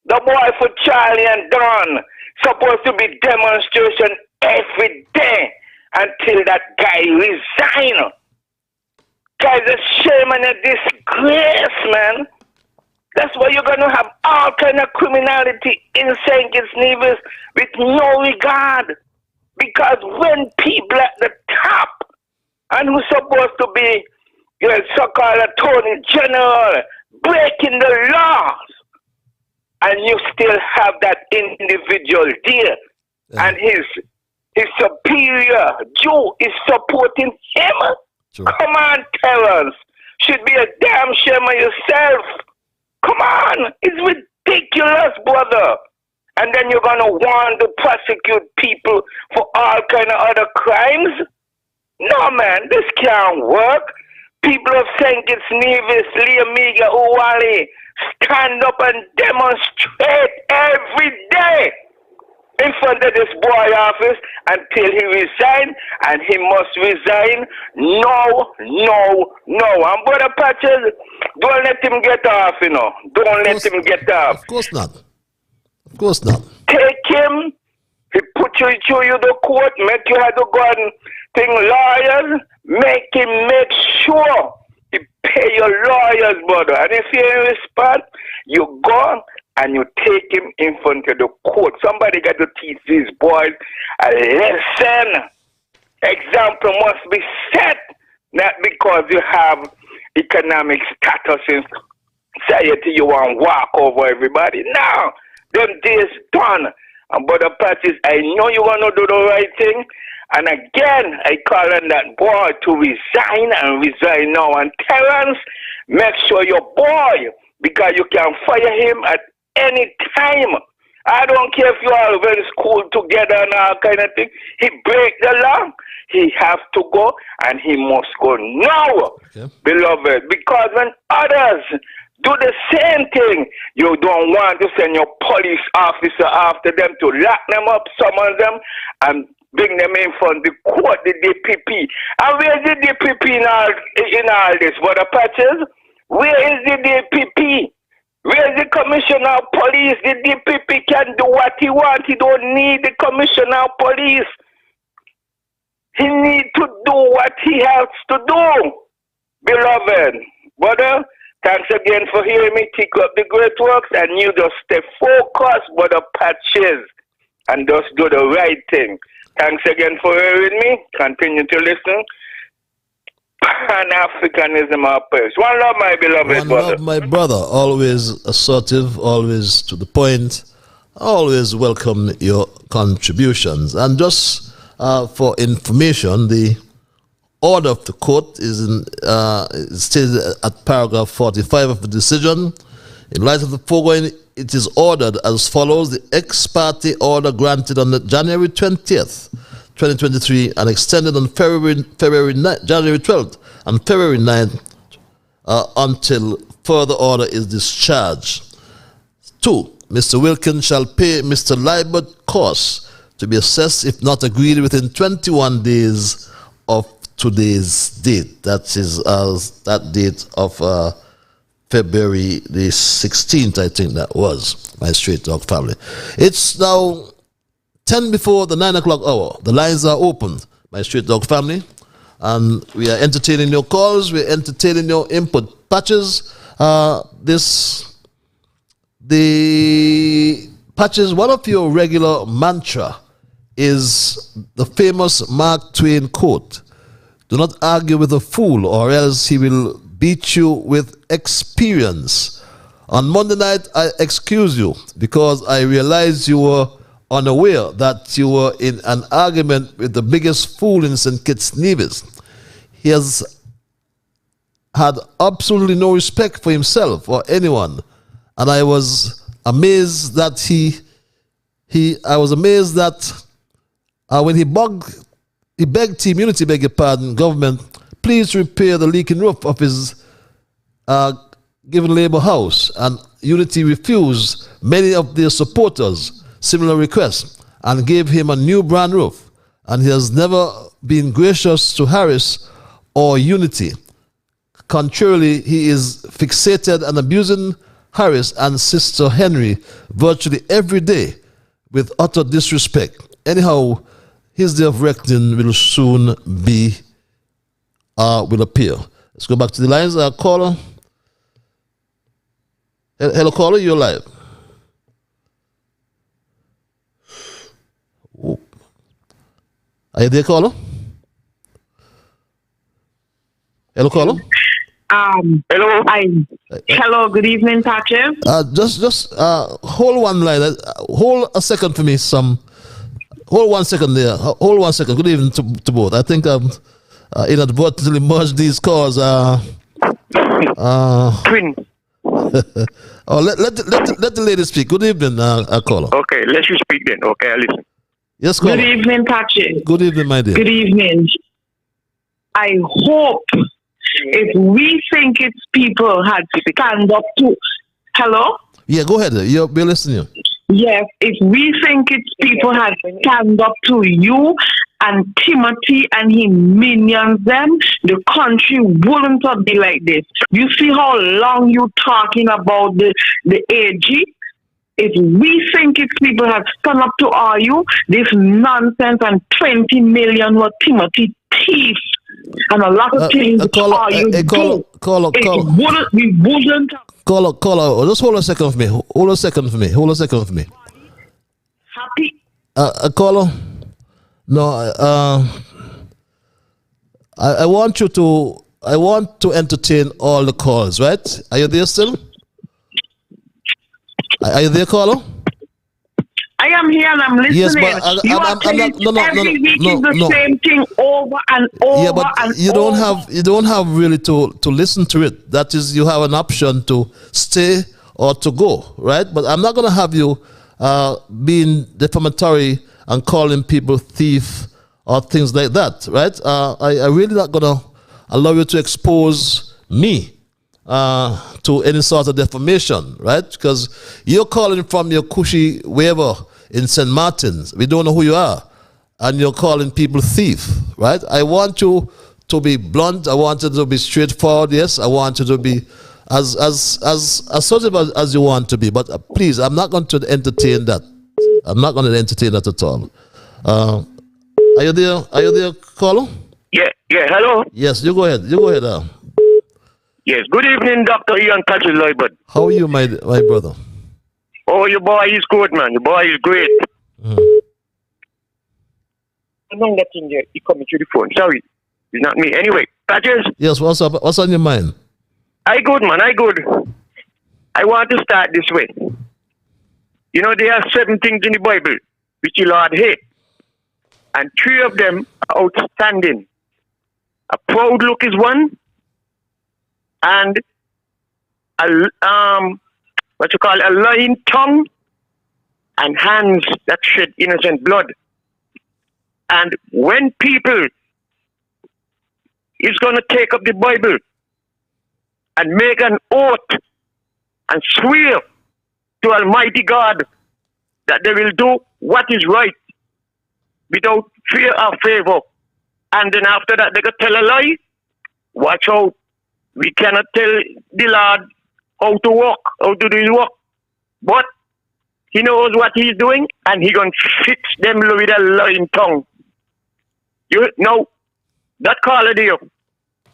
the boy for Charlie and Don, supposed to be demonstration every day until that guy resign. Guys, a shame and a disgrace, man. That's why you're going to have all kind of criminality in St. Kitts Nevis with no regard. Because when people at the top, and who's supposed to be so-called attorney general, breaking the laws, and you still have that individual there, and his superior Jew is supporting him. True. Come on, Terrence. Should be a damn shame of yourself. Come on. It's ridiculous, brother. And then you're going to want to prosecute people for all kind of other crimes? No, man. This can't work. People of St. Kitts Nevis, Liamiga, Uwali, stand up and demonstrate every day in front of this boy office until he resign, and he must resign. No. And Brother Patches, don't let him get off, you know. Don't let him get off. Of course not. Of course not. Take him, he put you through you the court, make you have to go and thing lawyers, make him make sure he pay your lawyers, brother. And if you ain't respond, you go and you take him in front of the court. Somebody got to teach these boys a lesson. Example must be set, not because you have economic status in society, you want to walk over everybody. No, them days done. And Brother Patches, I know you want to do the right thing. And again, I call on that boy to resign and resign now. And Terrence, make sure your boy, because you can fire him at any time. I don't care if you all went to school together and all kind of thing. He break the law, he have to go, and he must go now, beloved. Because when others do the same thing, you don't want to send your police officer after them to lock them up, summon them, and bring them in front of the court, the DPP. And where is the DPP in all this, Brother Patches? Where is the DPP? Where is the commissioner of police? The DPP can do what he wants. He don't need the commissioner of police. He need to do what he has to do, beloved. Brother, thanks again for hearing me take up the great works, and you just stay focused, Brother Patches, and just do the right thing. Thanks again for hearing me. Continue to listen. Pan-Africanism our purse. One love, my beloved brother. One love, my brother. Always assertive, always to the point. Always welcome your contributions. And just for information, the order of the court is stated at paragraph 45 of the decision. In light of the foregoing, it is ordered as follows: the ex parte order granted on January 20th, 2023, and extended on January 12th and February 9th until further order is discharged. 2. Mr. Wilkins shall pay Mr. Liburd costs to be assessed if not agreed within 21 days of today's date. That is that date of February the 16th, I think that was, my Straight Talk family. It's now 10 before the 9 o'clock hour. The lines are open, my Straight Talk family, and we are entertaining your calls, we're entertaining your input. Patches, the Patches, one of your regular mantra is the famous Mark Twain quote: Do not argue with a fool, or else he will beat you with experience. On Monday night, I excuse you because I realized you were unaware that you were in an argument with the biggest fool in St. Kitts, Nevis. He has had absolutely no respect for himself or anyone, and I was amazed that when he begged Team Unity, beg your pardon, government, please repair the leaking roof of his given Labour House, and Unity refused many of their supporters similar requests and gave him a new brand roof, and he has never been gracious to Harris or Unity. Contrarily, he is fixated and abusing Harris and Sister Henry virtually every day with utter disrespect. Anyhow, his day of reckoning will soon will appear. Let's go back to the lines. Caller. Hello, caller, you're live. Oh. Are you there, caller? Hello, caller. Hello. Hello. Good evening, Patrick. Just hold one line. Hold a second for me. Hold 1 second there. Hold 1 second. Good evening to both. I think inadvertently merged these calls. Twin. Let the lady speak. Good evening, caller. Okay, let you speak then. Okay, I listen. Yes, caller. Good evening, Patrick. Good evening, my dear. Good evening. I hope if we think it's people had to stand up to... Hello? Yeah, go ahead. We're listening. Yes, if we think it's people had stand up to you and Timothy and his minions them, the country wouldn't have be like this. You see how long you talking about the AG? If we think it's people have stand up to you, this nonsense and 20 million were Timothy thief and a lot of things you do. We wouldn't have. Caller, just hold a second for me. Hold a second for me. Happy? Caller? No, I want to entertain all the calls, right? Are you there still? Are you there, caller? I am here and I'm listening. Yes, but every week is the same thing over and over. Yeah, but you don't have really to listen to it. That is, you have an option to stay or to go, right? But I'm not going to have you being defamatory and calling people thief or things like that, right? I really not going to allow you to expose me to any sort of defamation, right? Because you're calling from your cushy waiver in St. Martin's. We don't know who you are. And you're calling people thief, right? I want you to be blunt. I want you to be straightforward. Yes, I want you to be as assertive as you want to be. But please, I'm not going to entertain that. I'm not going to entertain that at all. Are you there? Are you there, caller? Yeah. Hello. Yes, you go ahead. Yes. Good evening, Dr. Ian Patrick Liburd. How are you, my brother? Oh, your boy is good, man. Your boy is great. I know that thing there. He coming through the phone. Sorry, it's not me. Anyway, Patrick. Yes. What's up? What's on your mind? I good, man. I good. I want to start this way. You know, there are 7 things in the Bible which the Lord hates, and 3 of them are outstanding. A proud look is one, and a lying tongue, and hands that shed innocent blood. And when people is going to take up the Bible and make an oath and swear to Almighty God that they will do what is right without fear or favor, and then after that they could tell a lie, watch out. We cannot tell the Lord how to walk, how to do his work. But he knows what he's doing, and he going to fix them with a lying tongue. You know, that caller there,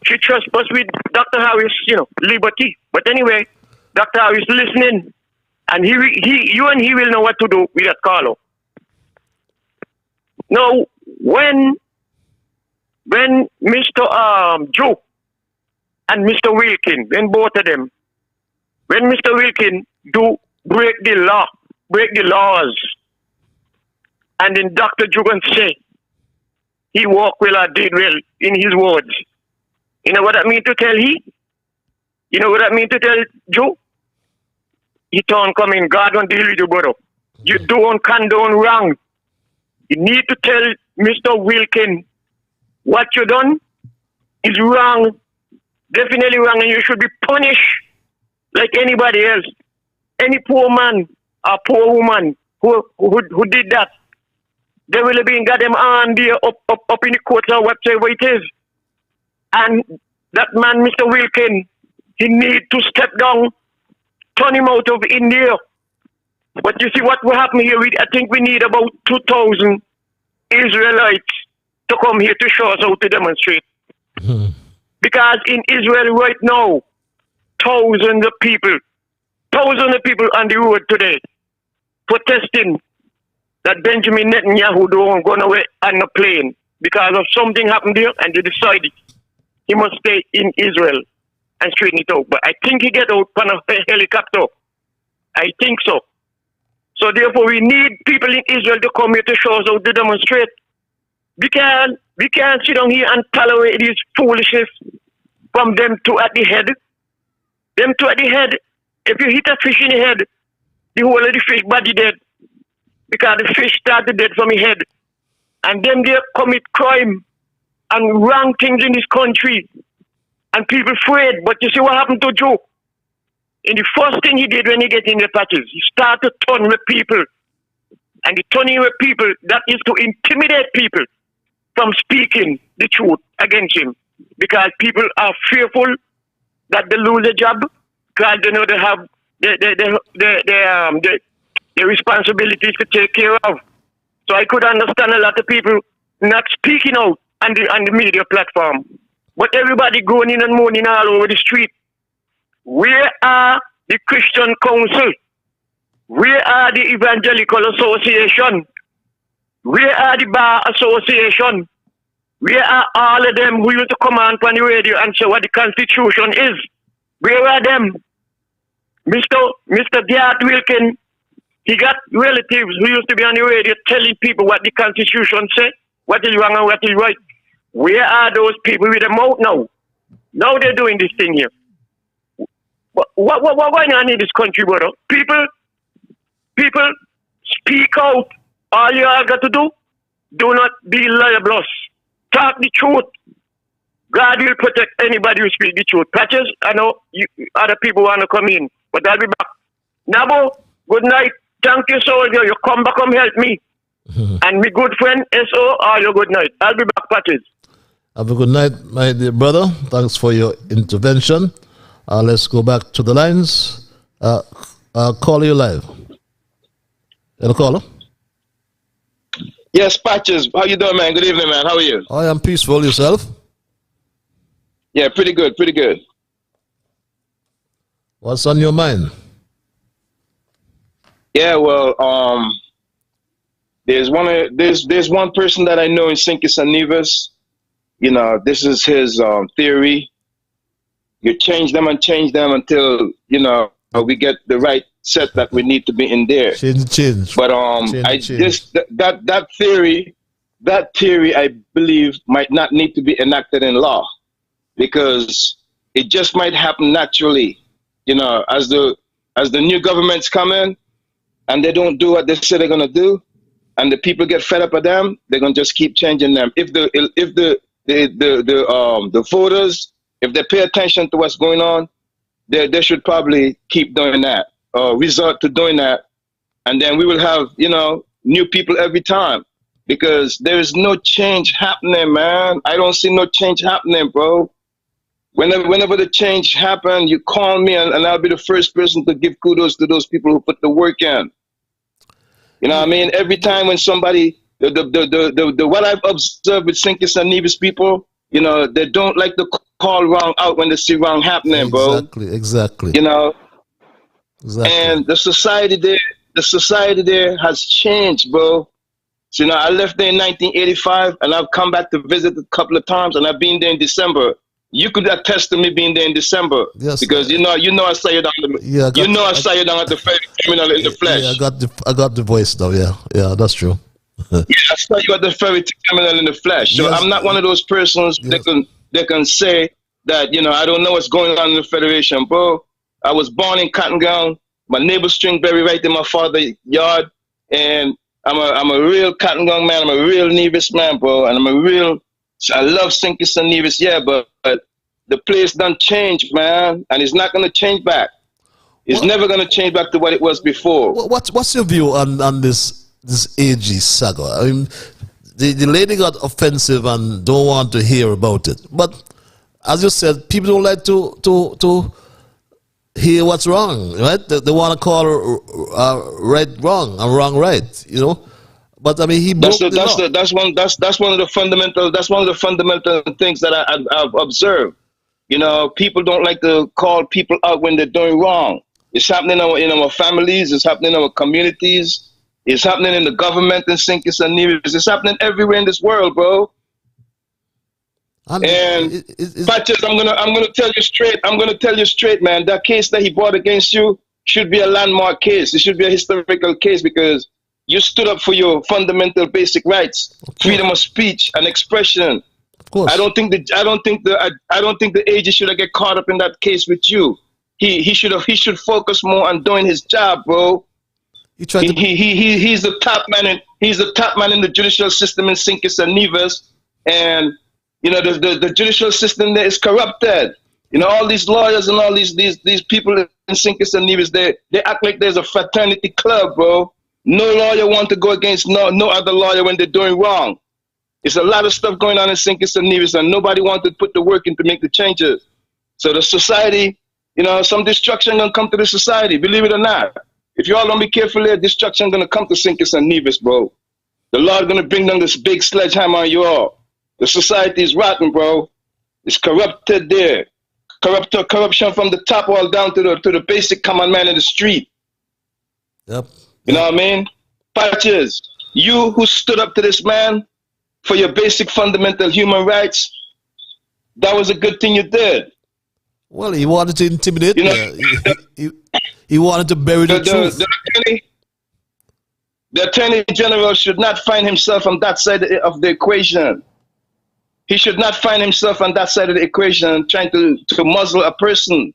she trespassed with Dr. Harris, liberty. But anyway, Dr. Harris listening, and you and he will know what to do with that caller. Now, when when Mr. Joe and Mr. Wilkin, when both of them, when Mr. Wilkin do break the laws, and then Dr. Jugan say he walk well or did well in his words. You know what I mean to tell he? You know what I mean to tell Joe? He don't come in, God won't deal with you, brother. You don't condone wrong. You need to tell Mr. Wilkin what you done is wrong, definitely wrong, and you should be punished like anybody else. Any poor man or poor woman who did that, they will have been got them on there up in the courts or whatever it is. And that man, Mr. Wilkin, he need to step down, turn him out of India. But you see what will happen here? I think we need about 2,000 Israelites to come here to show us how to demonstrate. Because in Israel right now, thousands of people on the road today protesting that Benjamin Netanyahu don't go away on a plane because of something happened there, and they decided he must stay in Israel and straighten it out. But I think he get out on a helicopter. I think so. So therefore, we need people in Israel to come here to show us how to demonstrate. We can't sit down here and tolerate this foolishness from them two at the head. Them two at the head. If you hit a fish in the head, the whole of the fish body dead. Because the fish started dead from the head. And them they commit crime and wrong things in this country. And people afraid. But you see what happened to Joe? And the first thing he did when he get in the patches, he started to turn with people. And the turning with people, that is to intimidate people from speaking the truth against him. Because people are fearful that they lose a job, because they know they have the responsibilities to take care of. So I could understand a lot of people not speaking out on the media platform. But everybody going in and moaning all over the street. Where are the Christian Council? Where are the Evangelical Association? Where are the Bar Association? Where are all of them who used to come on the radio and say what the Constitution is? Where are them? Mr. Garrett Wilkin, he got relatives who used to be on the radio telling people what the Constitution says, what is wrong and what is right. Where are those people with the mouth now? Now they're doing this thing here. What going on in this country, brother? People speak out. All you all got to do not be libelous. Talk the truth. God will protect anybody who speaks the truth. Patches, I know other people want to come in, but I'll be back. Nabo, good night. Thank you, soldier. You come back, come help me. And my good friend, S.O., all your good night. I'll be back, Patches. Have a good night, my dear brother. Thanks for your intervention. Let's go back to the lines. Call you live. Hello, caller. Yes, Patches. How you doing, man? Good evening, man. How are you? I am peaceful. Yourself? Yeah, pretty good, pretty good. What's on your mind? Yeah, well, there's one person that I know in Sinkis and Nevis. You know, this is his theory. You change them until, you know, we get the right set that we need to be in there. Change. But that theory I believe might not need to be enacted in law, because it just might happen naturally. You know, as the new governments come in and they don't do what they say they're gonna do, and the people get fed up with them, they're gonna just keep changing them. If the voters, if they pay attention to what's going on, they should probably keep doing that, or resort to doing that, and then we will have, you know, new people every time, because there is no change happening, man. I don't see no change happening, bro. Whenever the change happen, you call me and I'll be the first person to give kudos to those people who put the work in. You know what I mean? Every time when somebody, what I've observed with Sinkis and Nevis people, you know, they don't like to call wrong out when they see wrong happening, bro. Exactly. You know? Exactly. And the society there has changed, bro. So, you know, I left there in 1985, and I've come back to visit a couple of times, and I've been there in December. You could attest to me being there in December, Yes, because you know I saw you down. I saw you down at the ferry terminal in the flesh. Yeah, I got the voice now. Yeah, that's true. Yeah, I saw you at the ferry terminal in the flesh. So Yes. I'm not one of those persons that can say that, you know, I don't know what's going on in the Federation, bro. I was born in Cotton Gown. My neighbor string buried right in my father's yard, and I'm a real Cotton Gown man. I'm a real Nevis man, bro, and I love St. Kitts and Nevis, yeah, but the place done changed, man, and it's not gonna change back. It's never gonna change back to what it was before. What's your view on this AG saga? I mean, the lady got offensive and don't want to hear about it, but as you said, people don't like to hear what's wrong, right? They want to call right wrong and wrong right, you know. But I mean, he broke the law. That's one of the fundamental things that I've observed. You know, people don't like to call people out when they're doing wrong. It's happening in our families. It's happening in our communities. It's happening in the government in St. Kitts and Nevis. It's happening everywhere in this world, bro. Patches, I'm gonna tell you straight. I'm gonna tell you straight, man. That case that he brought against you should be a landmark case. It should be a historical case, because you stood up for your fundamental basic rights, freedom of speech and expression. Of course. I don't think the AG should have get caught up in that case with you. He should focus more on doing his job, bro. He's the top man in the judicial system in St. Kitts and Nevis, and you know the judicial system there is corrupted. You know, all these lawyers and all these people in St. Kitts and Nevis, they act like there's a fraternity club, bro. No lawyer want to go against no other lawyer when they're doing wrong. There's a lot of stuff going on in St. Kitts and Nevis, and nobody wants to put the work in to make the changes. So the society, you know, some destruction gonna come to the society, believe it or not. If you all don't be careful there, destruction gonna come to St. Kitts and Nevis, bro. The Lord gonna bring down this big sledgehammer on you all. The society is rotten, bro. It's corrupted there. Corruption from the top all down to the basic common man in the street. Yep. You know what I mean? Patches, you who stood up to this man for your basic fundamental human rights, that was a good thing you did. Well, he wanted to intimidate me. He wanted to bury the truth. The Attorney General should not find himself on that side of the equation. He should not find himself on that side of the equation trying to muzzle a person.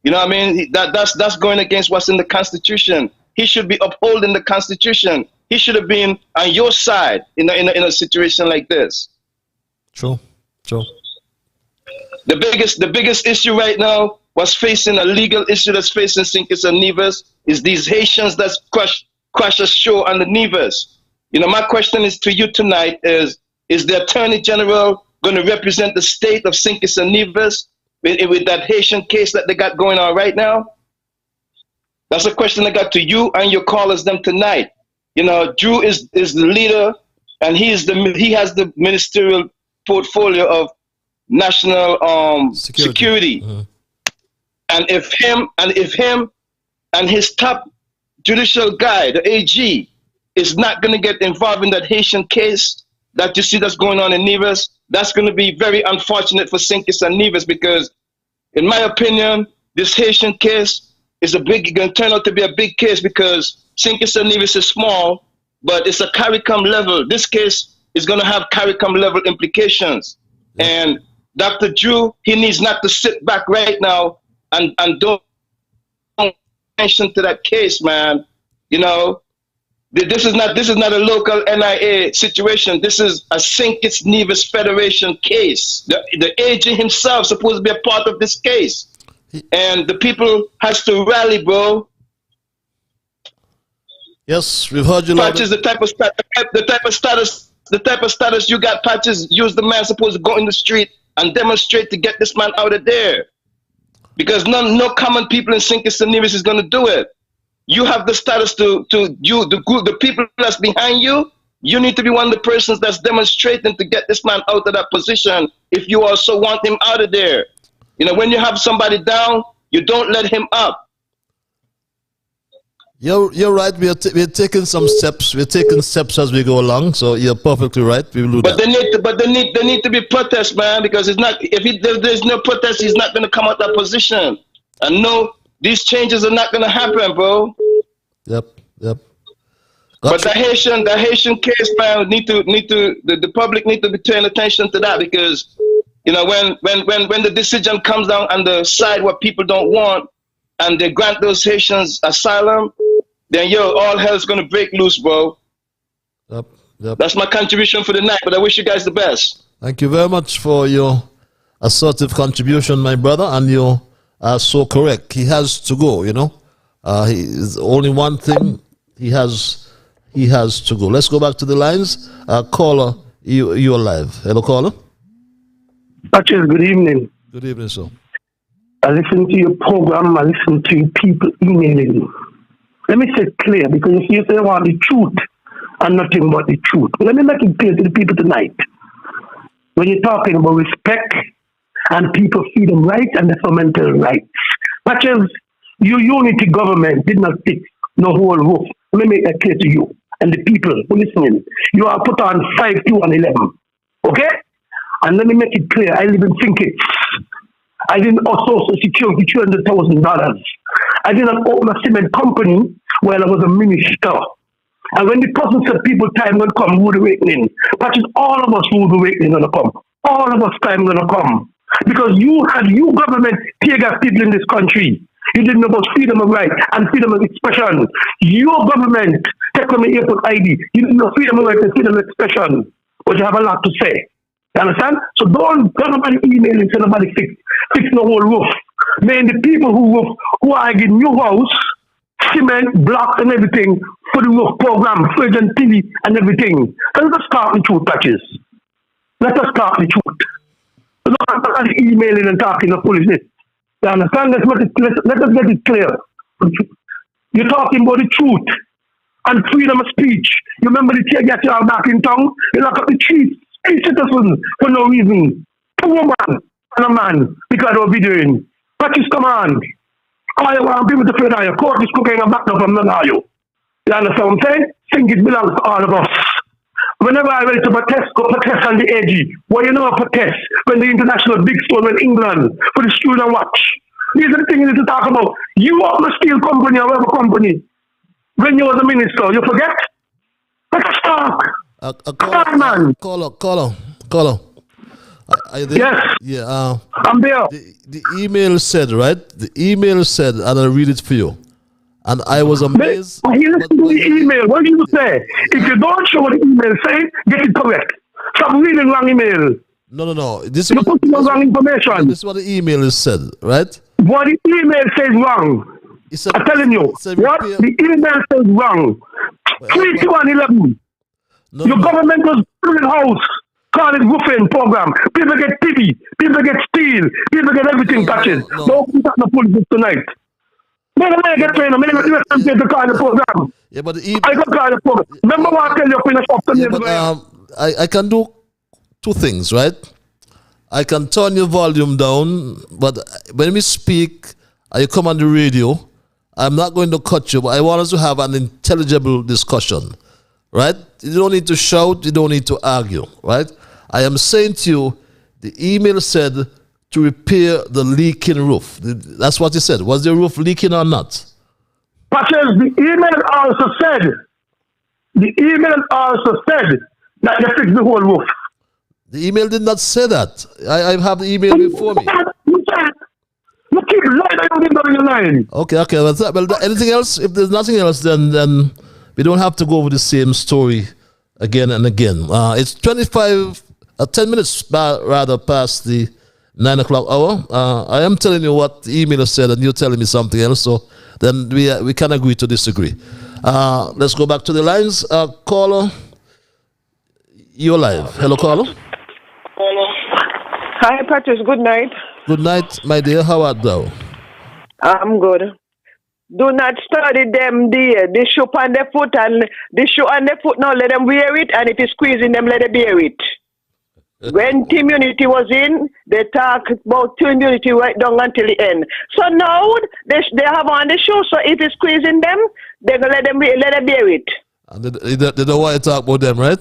You know what I mean? That's going against what's in the Constitution. He should be upholding the Constitution. He should have been on your side in a situation like this. True. The biggest issue right now, what's facing a legal issue that's facing St. Kitts and Nevis, is these Haitians that's crash a show on the Nevis. You know, my question is to you tonight is the Attorney General going to represent the state of St. Kitts and Nevis with that Haitian case that they got going on right now? That's a question I got to you and your callers them tonight. You know, Drew is the leader, and he has the ministerial portfolio of national security. Mm-hmm. And if him and his top judicial guy, the AG, is not going to get involved in that Haitian case that you see that's going on in Nevis, that's going to be very unfortunate for St. Kitts and Nevis, because, in my opinion, this Haitian case is going to turn out to be a big case, because St. Kitts and Nevis is small, but it's a CARICOM level. This case is going to have CARICOM level implications. And Dr. Drew, he needs not to sit back right now and don't attention to that case, man. You know, this is not a local NIA situation. This is a St. Kitts Nevis Federation case. The AG himself is supposed to be a part of this case. And the people has to rally, bro. Yes, we've heard you. Patches, the type of status you got, Patches. Use the man supposed to go in the street and demonstrate to get this man out of there, because no common people in St. Kitts and Nevis is going to do it. You have the status the people that's behind you. You need to be one of the persons that's demonstrating to get this man out of that position if you also want him out of there. You know, when you have somebody down, you don't let him up. You're right. We're taking some steps. We're taking steps as we go along. So you're perfectly right. We will do But that. they need to be protests, man, because it's not. If there's no protest, he's not going to come out that position. And no, these changes are not going to happen, bro. Yep. But the Haitian case, man, the public need to be paying attention to that, because you know when the decision comes down on the side what people don't want, and they grant those Haitians asylum, then all hell's gonna break loose, bro. Yep. That's my contribution for the night, but I wish you guys the best. Thank you very much for your assertive contribution, my brother, and you are so correct. He has to go, he is only one thing. He has to go. Let's go back to the lines. Caller, you're live. Hello, caller. Patches, good evening. Good evening, sir. I listen to your program. I listen to people emailing. Let me say it clear, because you say I want the truth and nothing but the truth. Let me make it clear to the people tonight. When you're talking about respect and people freedom rights and the fundamental rights, Patches, your unity government did not fix no whole roof. Let me make that clear to you and the people who are listening. You are put on 5, 2, and 11. Okay? And let me make it clear. I live in Finkits. I didn't owe Social Security $200,000. I didn't own a cement company while I was a minister. And when the person said people time will come, rude awakening, Patches, all of us rude awakening gonna come. All of us time gonna come. Because you government tear gas people in this country. You didn't know about freedom of right and freedom of expression. Your government take from the airport ID. You didn't know freedom of right and freedom of expression. But you have a lot to say. You understand? So don't nobody email and say nobody fix the whole roof. Man, the people who are getting new house, cement, blocks and everything for the roof program, fridge and TV and everything. So let us start the truth, Patches. Let us start the truth. So don't emailing and talking of foolishness. You understand? Let us get it clear. You're talking about the truth and freedom of speech. You remember the tear gas you are back in town? You lock up the three citizens for no reason. 2 women and a man because of videoing. Patches, come on. All you want people to feel that your court is cooking and back up from none of you. You understand what I'm saying? Think it belongs to all of us. Whenever I went to protest, go protest on the AG. Well, you know a protest when the international big store in England for the student watch. These are the things you need to talk about. You own a steel company or whatever company. When you was a minister, you forget? Let's talk. Caller. Are you there? Yes. Yeah. I'm there. The email said, right? The email said, and I'll read it for you. And I was amazed. But you listen to the email. What do you say? If you don't show what the email says, get it correct. Stop reading wrong email. No. You're putting wrong information. This is what the email is said, right? What the email says wrong. I'm telling you. What the email says wrong. 3, 2, and 11. Your government was building house. Call it roofing program. People get TV. People get steel. People get everything, Patches. Don't put the politics tonight. Man, I get trained. I'm going to call the program. Yeah, but I got to call the program. Remember what I tell you finish up the I can do 2 things, right? I can turn your volume down, but when we speak, you come on the radio, I'm not going to cut you, but I want us to have an intelligible discussion, right? You don't need to shout, you don't need to argue, right? I am saying to you, the email said to repair the leaking roof. That's what he said. Was the roof leaking or not? Patches, the email also said that they fixed the whole roof. The email did not say that. I have the email before me. You keep lying. Okay. Well, anything else? If there's nothing else, then we don't have to go over the same story again and again. It's 10 minutes past the 9 o'clock hour. I am telling you what the email said, and you're telling me something else. So then we can agree to disagree. Let's go back to the lines. Caller, you're live. Hello, caller. Hi, Patrice. Good night. Good night, my dear. How art thou? I'm good. Do not study them there. The shoe on the foot and the shoe on the foot now. Let them wear it, and if it's squeezing them, let them bear it. When Team Unity was in, they talk about Team Unity right down until the end. So now they have on the show. So if it's squeezing them, they're gonna let them bear it. And they don't want to talk about them, right?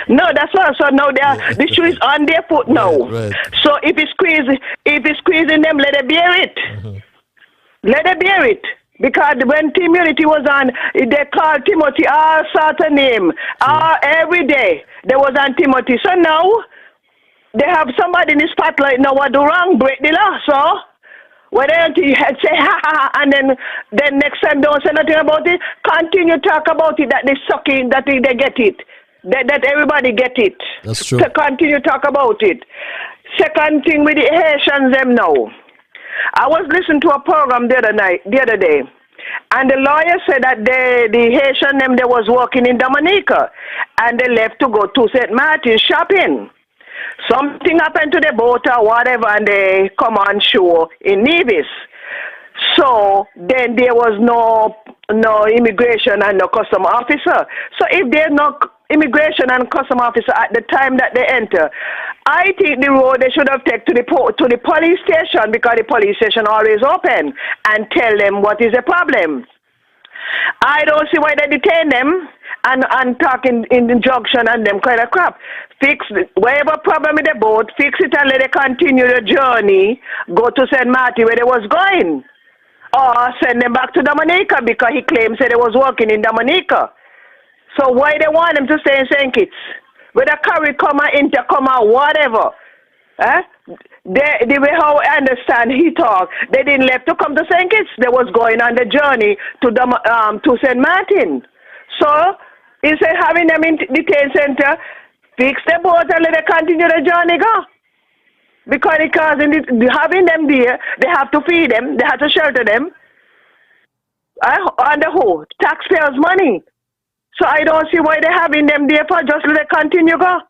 No, that's all. So now the shoe is on their foot now. Right. So if it's squeezing them, let it bear it. Let it bear it. Because when Team Unity was on, they called Timothy all sort of name. Every day they was on Timothy. So now they have somebody in the spotlight now what do wrong, break the law. So when they say ha ha, and then next time don't say nothing about it, continue talk about it that they sucking, that they get it. That everybody get it. That's true. To continue talk about it. Second thing with the Haitians them now. I was listening to a program the other day, and the lawyer said that the Haitian them they was working in Dominica, and they left to go to St. Martin shopping. Something happened to the boat or whatever, and they come on shore in Nevis. So then there was no immigration and no custom officer. So if there's no immigration and custom officer at the time that they enter, I think the road they should have taken to the police station, because the police station always open, and tell them what is the problem. I don't see why they detain them and talk in the junction and them kind of crap. Fix whatever problem with the boat, fix it and let it continue the journey, go to St. Martin where they was going. Or send them back to Dominica, because he claims that he was working in Dominica. So why they want him to stay in St. Kitts? Whether carry, comma, inter, comma, whatever. The way how I understand he talk, they didn't left to come to St. Kitts. They was going on the journey to St. Martin. So instead of having them in detention center, fix the boat and let them continue the journey go. Because having them there, they have to feed them, they have to shelter them. On the whole, taxpayers' money. So I don't see why they're having them there for just let them continue go.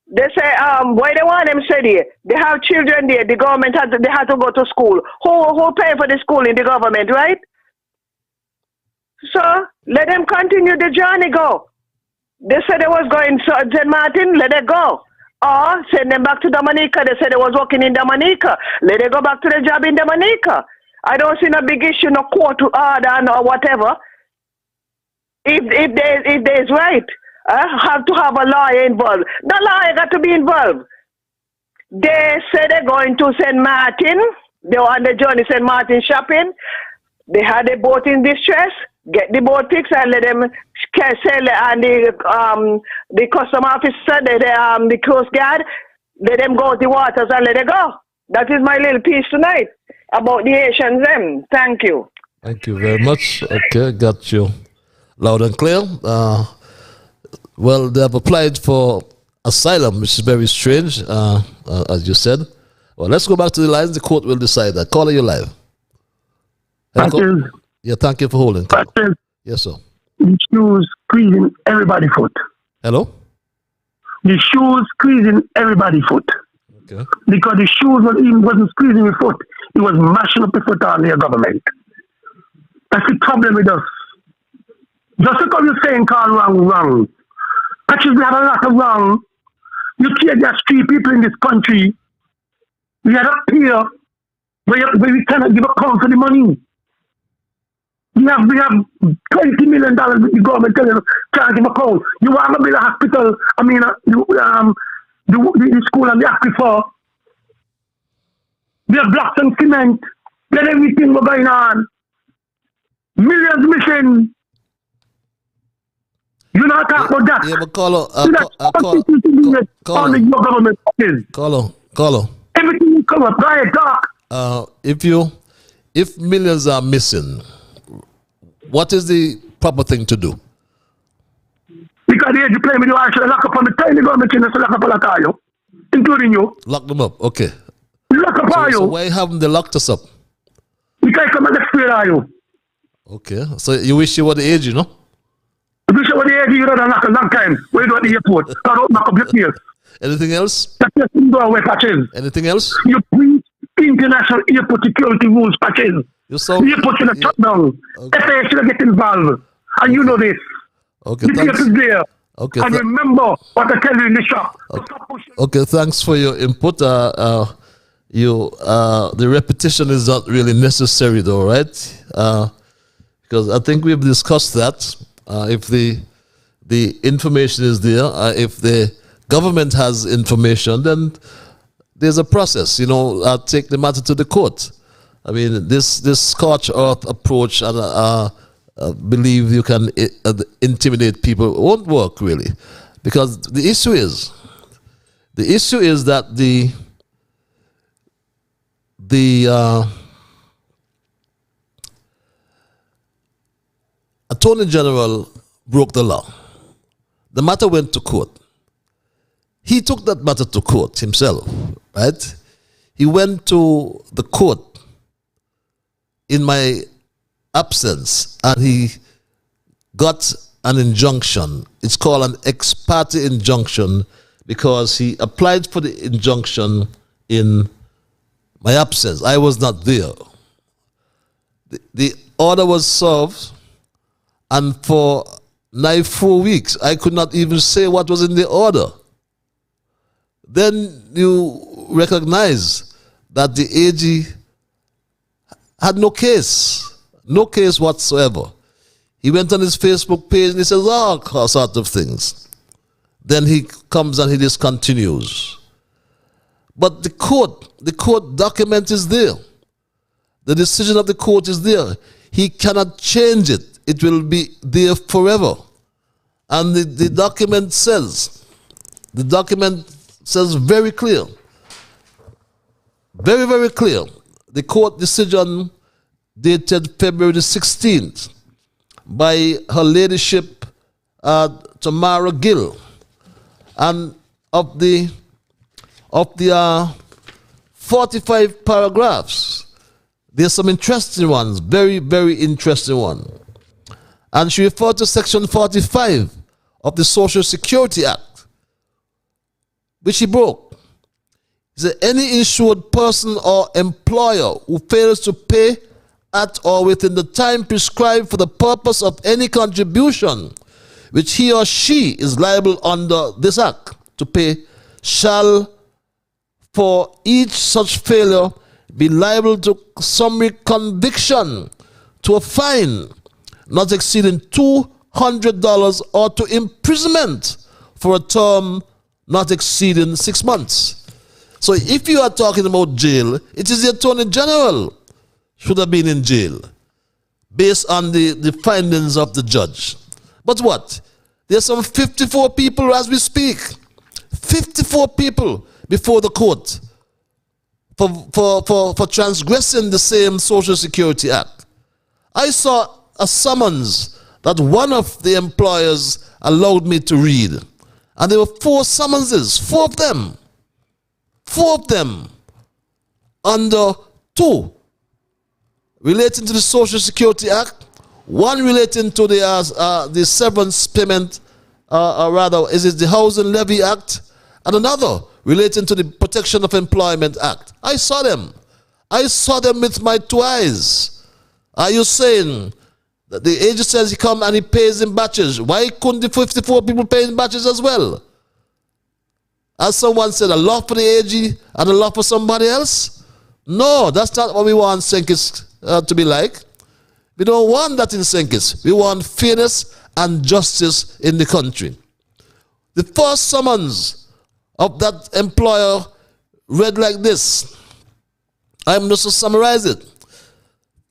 They say, why they want them stay there? They have children there, the government they have to go to school. Who pay for the school in the government, right? So let them continue the journey go. They said they was going to St. Martin, let it go. Or send them back to Dominica. They said they was working in Dominica. Let them go back to the job in Dominica. I don't see no big issue, no court to order or whatever. If there's right, have to have a lawyer involved. The lawyer got to be involved. They said they're going to St. Martin. They were on the journey St. Martin shopping. They had a boat in distress. Get the boat fixed and let them sell it, and the custom officer, the coast guard, let them go to the waters and let it go. That is my little piece tonight about the Haitians them. Thank you. Thank you very much. Okay, got you loud and clear. Well, they have applied for asylum, which is very strange, as you said. Well, let's go back to the lines. The court will decide that. Caller, you live. Thank you. Yeah, thank you for holding. Yes, sir. The shoes squeezing everybody's foot. Hello? The shoes squeezing everybody's foot. Okay. Because the shoes wasn't squeezing your foot. It was mashing up the foot on their government. That's the problem with us. Just because you're saying call wrong. Actually, we have a lot of wrong. You can't just treat people in this country. We are up here where we cannot give a count for the money. We have $20 million with the government telling us can't give a count. You want to build a hospital, the school and the aquifer. We have blocks and cement. Let everything go going on. Millions missing. You not talk about that. Yeah, but Carlo, everything will come up. Right, talk. If millions are missing, what is the proper thing to do? Because the age play with you, I should lock up on the tiny government and lock up on you, including you. Lock them up, okay. Lock up on you. So why haven't they locked us up? Because I come and explain on you. Okay, so you wish you were the age, you know? I wish you were the age, you don't knock a long time. Where you go at the airport? I don't knock up your ears. Anything else? That's just doorway patches. Anything else? You preach international airport security rules patches. The airport should have shut down. FAA should have get involved. And you know this. Okay, the thanks. is there. Okay. And remember what I tell you in the shop. Okay, thanks for your input. The repetition is not really necessary, though, right? Because I think we've discussed that. If the information is there, if the government has information, then there's a process. Take the matter to the court. I mean, this scorched earth approach and believe you can intimidate people won't work really, because the issue is that the Attorney General broke the law. The matter went to court. He took that matter to court himself, right? He went to the court in my absence and he got an injunction. It's called an ex parte injunction because he applied for the injunction in my absence. I was not there. The order was served, and for 4 weeks I could not even say what was in the order. Then you recognize that the AG had no case whatsoever. He went on his Facebook page and he says all sorts of things. Then he comes and he discontinues. But the court document is there. The decision of the court is there. He cannot change it. It will be there forever. And the document says very clear, very, very clear. The court decision dated February the 16th by Her Ladyship Tamara Gill. And of the 45 paragraphs, there's some interesting ones, very, very interesting one. And she referred to Section 45 of the Social Security Act, which she broke. It said, any insured person or employer who fails to pay at or within the time prescribed for the purpose of any contribution which he or she is liable under this act to pay shall for each such failure be liable to summary conviction, to a fine not exceeding $200 or to imprisonment for a term not exceeding 6 months. So if you are talking about jail, it is the Attorney General should have been in jail based on the findings of the judge. But what? There's some 54 people as we speak. 54 people before the court for transgressing the same Social Security Act. I saw a summons that one of the employers allowed me to read. And there were 4 summonses, 4 of them. 4 of them under 2 relating to the Social Security Act, 1 relating to the severance payment, the Housing Levy Act, and another relating to the Protection of Employment Act. I saw them. I saw them with my 2 eyes. Are you saying that the agent says he come and he pays in batches? Why couldn't the 54 people pay in batches as well? As someone said, a lot for the AG and a lot for somebody else? No, that's not what we want Senkis to be like. We don't want that in Senkis. We want fairness and justice in the country. The first summons of that employer read like this. I'm just to summarize it.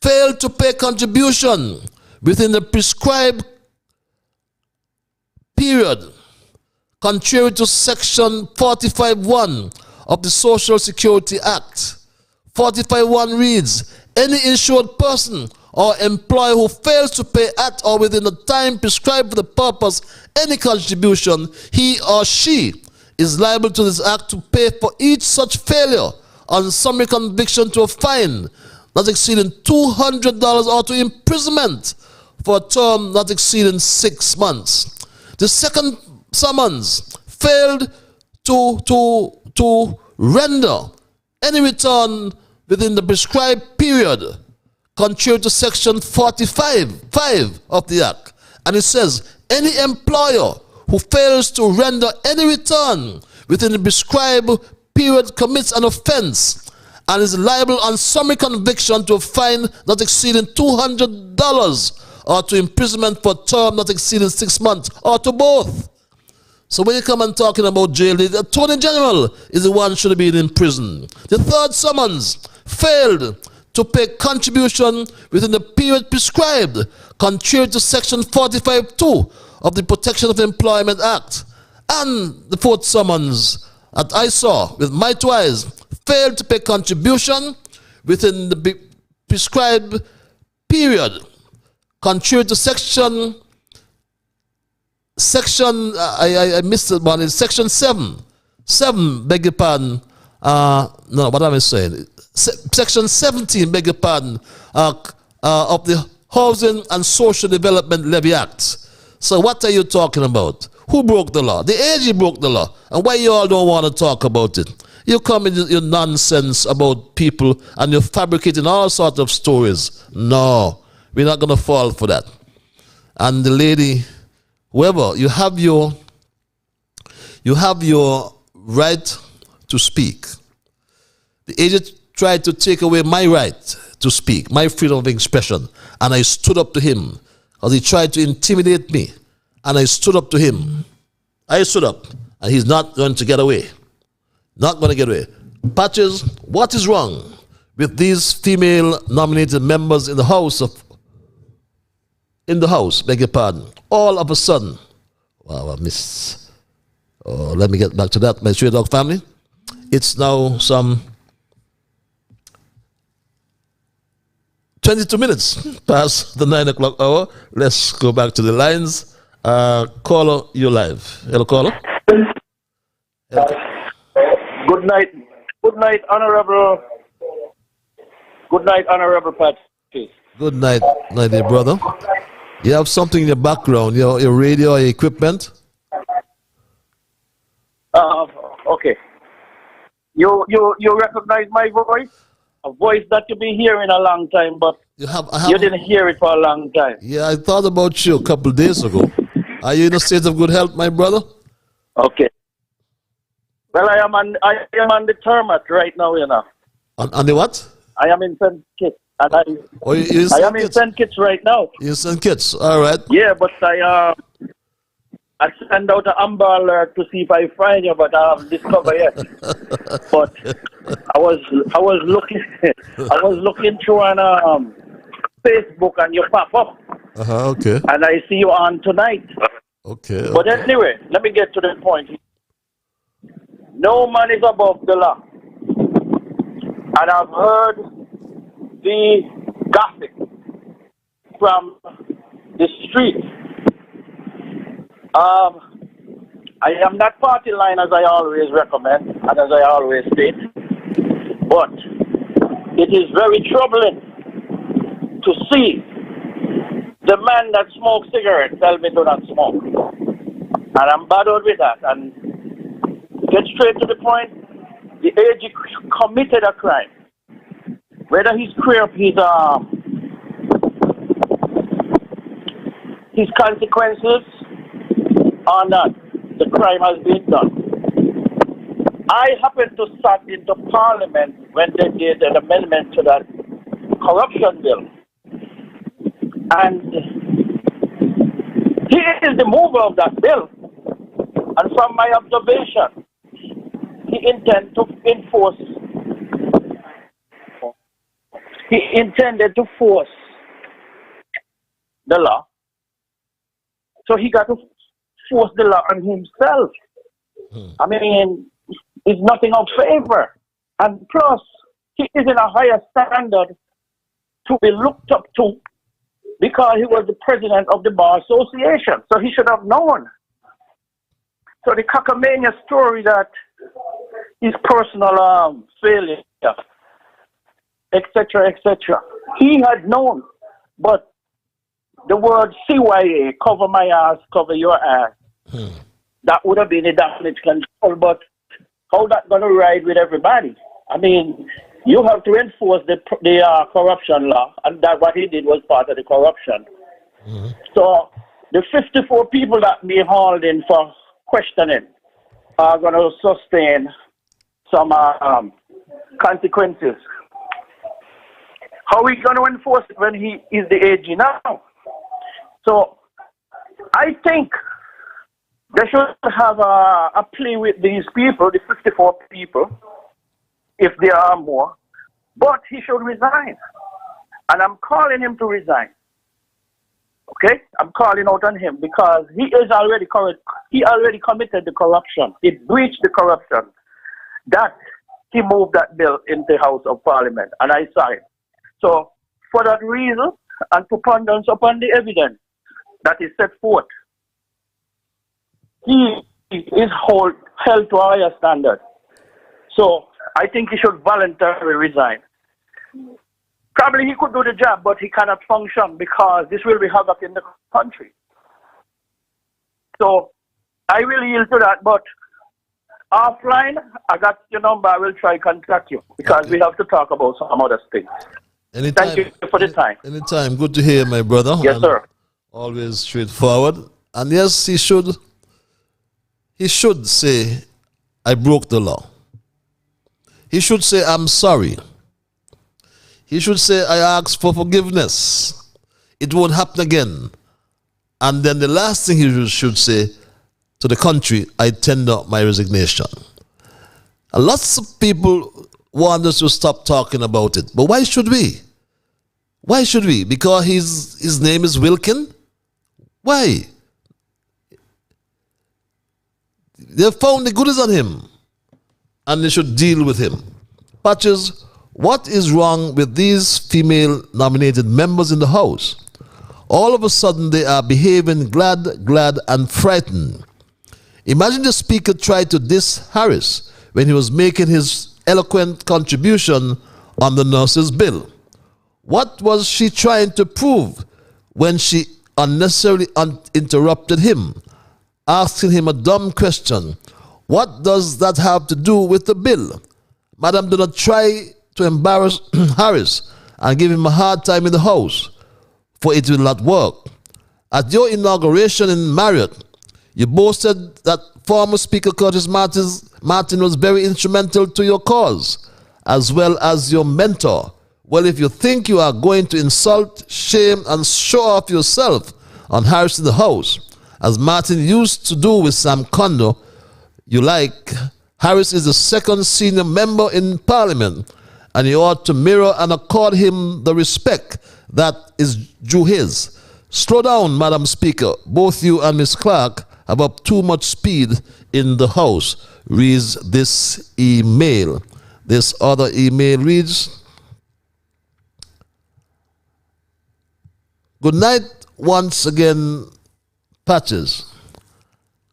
Failed to pay contribution within the prescribed period, contrary to Section 45(1) of the Social Security Act. 45(1) reads, any insured person or employer who fails to pay at or within the time prescribed for the purpose any contribution, he or she is liable to this act to pay for each such failure on summary conviction to a fine not exceeding $200 or to imprisonment for a term not exceeding 6 months. The second summons failed to render any return within the prescribed period, contrary to Section 45(5) of the Act. And it says, any employer who fails to render any return within the prescribed period commits an offense and is liable on summary conviction to a fine not exceeding $200 or to imprisonment for a term not exceeding 6 months or to both. So when you come and talking about jail, the Attorney General is the one who should have been in prison. The third summons failed to pay contribution within the period prescribed, contrary to Section 45(2) of the Protection of Employment Act. And the fourth summons that I saw with my two eyes failed to pay contribution within the prescribed period, contrary to Section I missed it one, it's Section 7, beg your pardon, no, what am I saying? Section 17, beg your pardon, of the Housing and Social Development Levy Act. So what are you talking about? Who broke the law? The AG broke the law. And why you all don't want to talk about it? You come in your nonsense about people and you're fabricating all sorts of stories. No, we're not going to fall for that. And the lady, whoever, you have your right to speak. The agent tried to take away my right to speak, my freedom of expression, and I stood up to him because he tried to intimidate me, and I stood up to him. I stood up, and he's not going to get away. Not going to get away. Patches, what is wrong with these female nominated members in the House, beg your pardon? All of a sudden, wow, I missed. Oh, let me get back to that, my Stray Dog family. It's now some 22 minutes past the 9 o'clock hour. Let's go back to the lines. Caller, you're live. Hello, caller. Good night. Good night, Honourable. Good night, Honourable Patrick. Good night, my dear brother. You have something in your background, your radio, your equipment? Okay. You recognize my voice? A voice that you've been hearing a long time, but you didn't hear it for a long time. Yeah, I thought about you a couple of days ago. Are you in a state of good health, my brother? Okay. Well, I am on the tarmac right now, you know. On the what? I am in St. Kitts. And I am in St. Kitts right now. You're in St. Kitts, all right. Yeah, but I send out an Amber Alert to see if I find you, but I haven't discovered yet. But I was looking through on Facebook and you pop up. Okay. And I see you on tonight. Okay. But anyway, let me get to the point. No man is above the law. And I've heard the gossip from the street. I am not party line as I always recommend and as I always state, but it is very troubling to see the man that smokes cigarettes tell me do not smoke. And I'm bothered with that. And get straight to the point, the AG committed a crime. Whether he's clear up his consequences or not, the crime has been done. I happened to sat into Parliament when they did an amendment to that corruption bill. And he is the mover of that bill. And from my observation, he intended to force the law. So he got to force the law on himself. I mean, it's nothing of favor. And plus, he is in a higher standard to be looked up to because he was the president of the Bar Association. So he should have known. So the cockamania story that his personal failure, etc., etc., he had known. But the word CYA, cover my ass, cover your ass, that would have been a damage control. But how that going to ride with everybody? I mean, you have to enforce the corruption law, and that what he did was part of the corruption. So the 54 people that being hauled in for questioning are going to sustain some consequences. How are we going to enforce it when he is the AG now? So I think they should have a plea with these people, the 54 people, if there are more. But he should resign. And I'm calling him to resign. Okay? I'm calling out on him because he is already committed the corruption. He breached the corruption. That he moved that bill into the House of Parliament, and I saw it. So, for that reason, and preponderance upon the evidence that is set forth, he is held to a higher standard. So, I think he should voluntarily resign. Probably he could do the job, but he cannot function because this will be havoc in the country. So, I will yield to that, but offline, I got your number. I will try to contact you because we have to talk about some other things. Anytime, thank you for the time. Anytime. Good to hear, my brother. Yes, sir. Always straightforward. And yes, he should say, I broke the law. He should say, I'm sorry. He should say, I ask for forgiveness. It won't happen again. And then the last thing he should say to the country, I tender my resignation. And lots of people want us to stop talking about it. But why should we? Why should we? Because his name is Wilkin? Why? They found the goodies on him. And they should deal with him. Patches, what is wrong with these female nominated members in the House? All of a sudden they are behaving glad, and frightened. Imagine the Speaker tried to diss Harris when he was making his eloquent contribution on the nurses' bill. What was she trying to prove when she unnecessarily interrupted him, asking him a dumb question? What does that have to do with the bill? Madam, do not try to embarrass Harris and give him a hard time in the House, for it will not work. At your inauguration in Marriott, you boasted that former Speaker Curtis Martin was very instrumental to your cause, as well as your mentor. Well, if you think you are going to insult, shame, and show off yourself on Harris in the House, as Martin used to do with Sam Kondo, Harris is the second senior member in Parliament, and you ought to mirror and accord him the respect that is due his. Slow down, Madam Speaker. Both you and Ms. Clark have up too much speed in the House, reads this email. This other email reads, good night once again, Patches.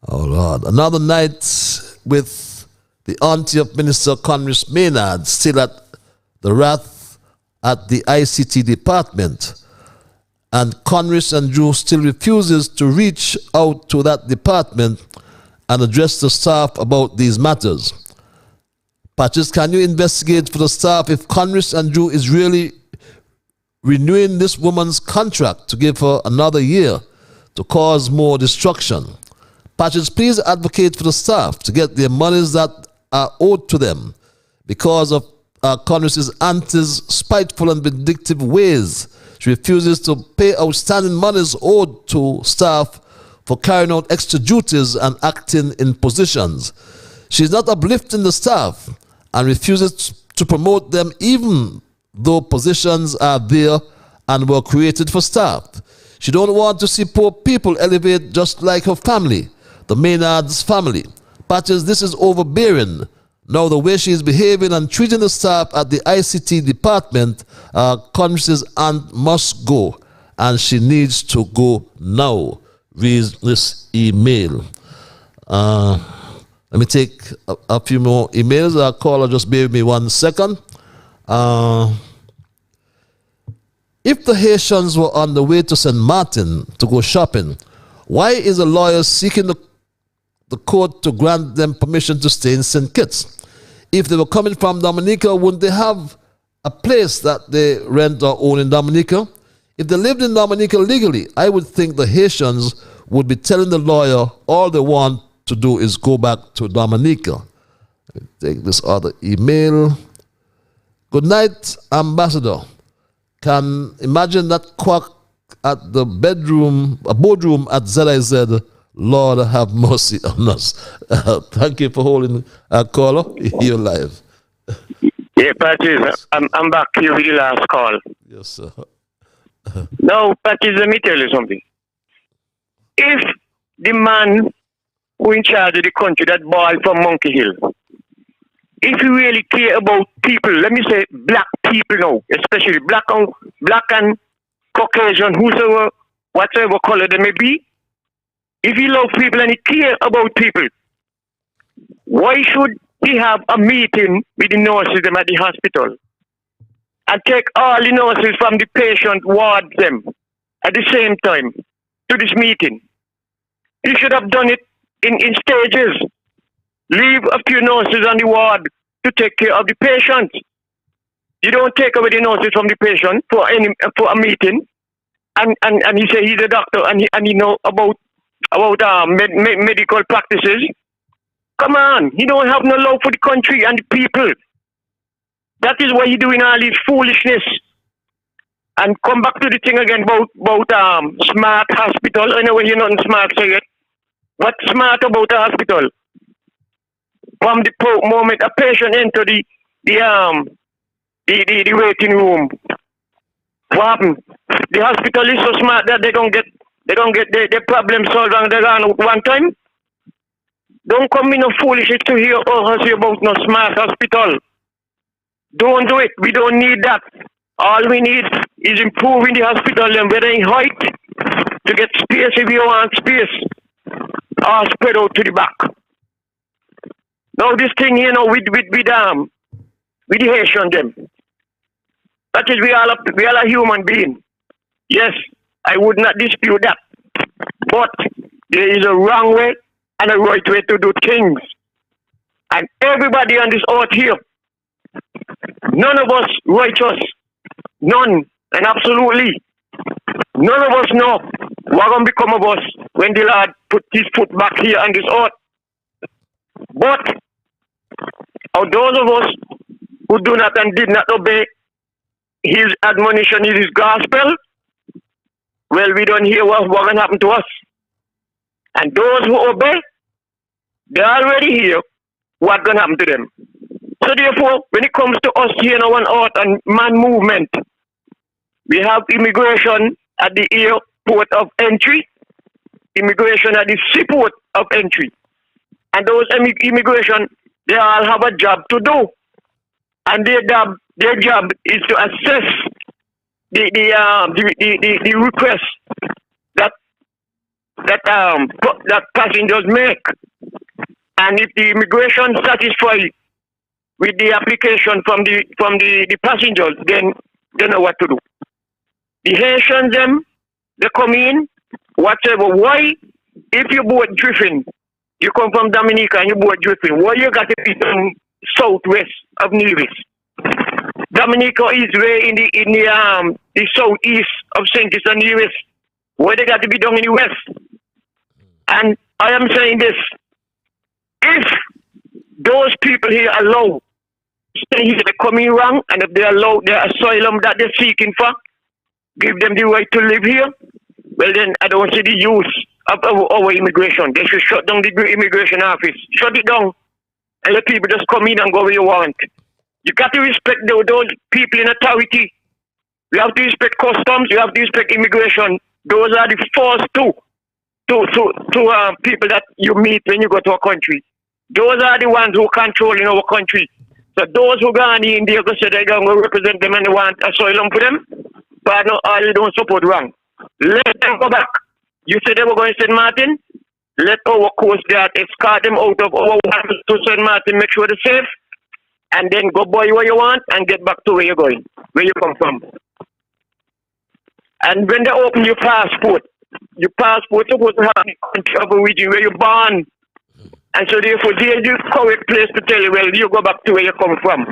Oh, Lord. Another night with the auntie of Minister Conris Maynard still at the wrath at the ICT department. And Conris and Drew still refuses to reach out to that department and address the staff about these matters. Patches, can you investigate for the staff if Conris and Drew is really renewing this woman's contract to give her another year to cause more destruction? Patches, please advocate for the staff to get their monies that are owed to them because of Congress's auntie's spiteful and vindictive ways. She refuses to pay outstanding monies owed to staff for carrying out extra duties and acting in positions. She is not uplifting the staff and refuses to promote them even though positions are there and were created for staff. She don't want to see poor people elevate just like her family, the Maynard's family. Patches, this is overbearing. Now the way she is behaving and treating the staff at the ICT department, Congress's aunt must go, and she needs to go now. Read this email. Let me take a few more emails. Caller, just bear with me 1 second. If the Haitians were on the way to St. Martin to go shopping, why is the lawyer seeking the court to grant them permission to stay in St. Kitts? If they were coming from Dominica, wouldn't they have a place that they rent or own in Dominica? If they lived in Dominica legally, I would think the Haitians would be telling the lawyer all they want to do is go back to Dominica. Take this other email. Good night, Ambassador. Can imagine that quack at the boardroom at ZIZ. Lord have mercy on us. Thank you for holding a caller. You're live. Yeah, Patrice, I'm back here with the last call. Yes, sir. Now, Patrice, let me tell you something. If the man who in charge of the country, that boy from Monkey Hill, if he really care about people, let me say black people now, especially black and Caucasian, whosoever, whatever color they may be, if he love people and he care about people, why should he have a meeting with the nurses them at the hospital and take all the nurses from the patient ward them at the same time to this meeting? He should have done it in stages. Leave a few nurses on the ward to take care of the patient. You don't take away the nurses from the patient for a meeting, and he say he's a doctor and he know about medical practices. Come on, he don't have no love for the country and the people. That is why he doing all this foolishness. And come back to the thing again about smart hospital. Anyway, you're not smart, say it. What's smart about a hospital? From the moment a patient enter the waiting room, what happened? The hospital is so smart that they don't get their problem solved and they run out one time. Don't come in no foolishness to hear us about no smart hospital. Don't do it. We don't need that. All we need is improving the hospital and whether in height to get space if you want space, or spread out to the back. Now this thing, with the Haitian them. That is, we all a human being. Yes, I would not dispute that. But there is a wrong way and a right way to do things. And everybody on this earth here, none of us righteous. None. And absolutely. None of us know what going to become of us when the Lord put his foot back here on this earth. But those of us who do not and did not obey his admonition, his gospel, well, we don't hear what's going to happen to us. And those who obey, they're already here. What's going to happen to them? So therefore, when it comes to us here in our earth and man movement, we have immigration at the airport of entry, immigration at the seaport of entry. And those immigration, they all have a job to do. And their job is to assess the request that passengers make. And if the immigration satisfied with the application from the passengers, then they know what to do. The Haitians, they come in, whatever. Why, if you boat drifting, you come from Dominica and you boat drifting, why you got to be done southwest of Nevis? Dominica is way in the southeast of St. Kitts and Nevis. Why they got to be done in the west? And I am saying this, if those people here allow stay here, they come in wrong, and if they allow their asylum that they're seeking for, give them the right to live here, well then I don't see the use of our immigration. They should shut down the immigration office. Shut it down and let people just come in and go where you want. You got to respect those people in authority. You have to respect customs, you have to respect immigration. Those are the first two people that you meet when you go to a country. Those are the ones who control in our country. So those who go in there go say they're going to represent them and they want asylum for them, but no, all you don't support wrong. Let them go back. You said they were going to St. Martin. Let our coast guard escort them out of our waters to St. Martin, make sure they're safe, and then go buy what you want and get back to where you're going, where you come from. And when they open your passport supposed to have the country of origin where you're born. And so therefore, there's the correct place to tell you, well, you go back to where you come from.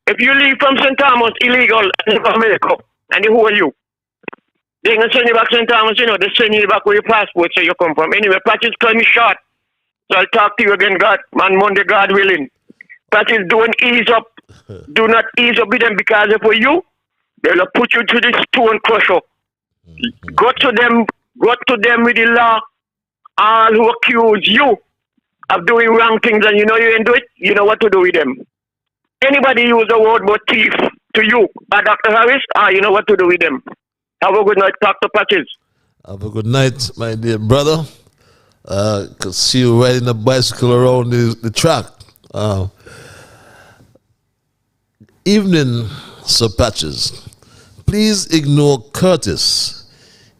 If you leave from St. Thomas illegal in America and they hold you, They ain't gonna send you back St. Thomas, you know, they send you back where your passport so you come from. Anyway, Patches, cut me short. So I'll talk to you again, God, man, Monday, God willing. Patches, don't ease up. Do not ease up with them because if for you, they'll put you to the stone crusher. Go to them with the law. All who accuse you of doing wrong things and you know you ain't do it, you know what to do with them. Anybody use the word but thief to you, Dr. Harris, you know what to do with them. Have a good night, Dr. Patches. Have a good night, my dear brother. Could see you riding a bicycle around the track. Evening, Sir Patches. Please ignore Curtis.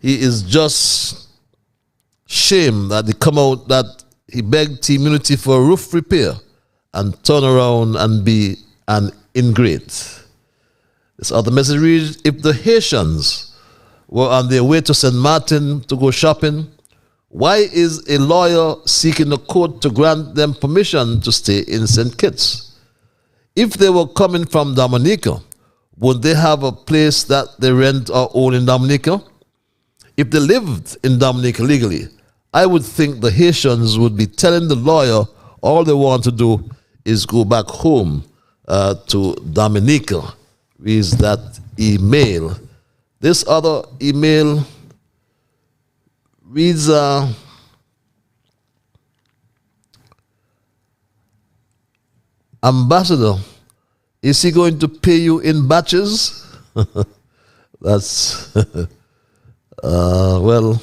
He is just shame that he come out that he begged Immunity for a roof repair and turn around and be an ingrate. This other message reads, if the Haitians were on their way to St. Martin to go shopping, why is a lawyer seeking the court to grant them permission to stay in St. Kitts? If they were coming from Dominica, would they have a place that they rent or own in Dominica? If they lived in Dominica legally, I would think the Haitians would be telling the lawyer all they want to do is go back home to Dominica. Reads that email. This other email reads, Ambassador, is he going to pay you in batches? That's, well,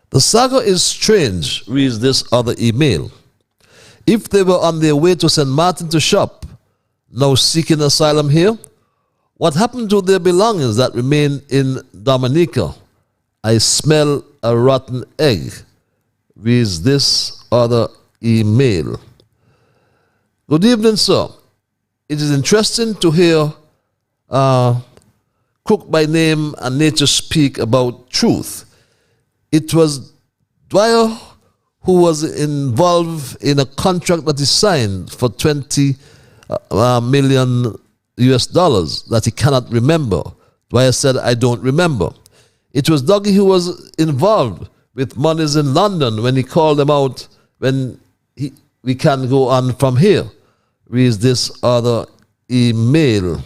the saga is strange, reads this other email. If they were on their way to St. Martin to shop, now seeking asylum here, what happened to their belongings that remain in Dominica? I smell a rotten egg, reads this other email. Good evening, sir. It is interesting to hear Crook by name and nature speak about truth. It was Dwyer who was involved in a contract that he signed for $20 million that he cannot remember. Dwyer said, I don't remember. It was Dougie who was involved with monies in London when he called them out when we can go on from here. Reads this other email.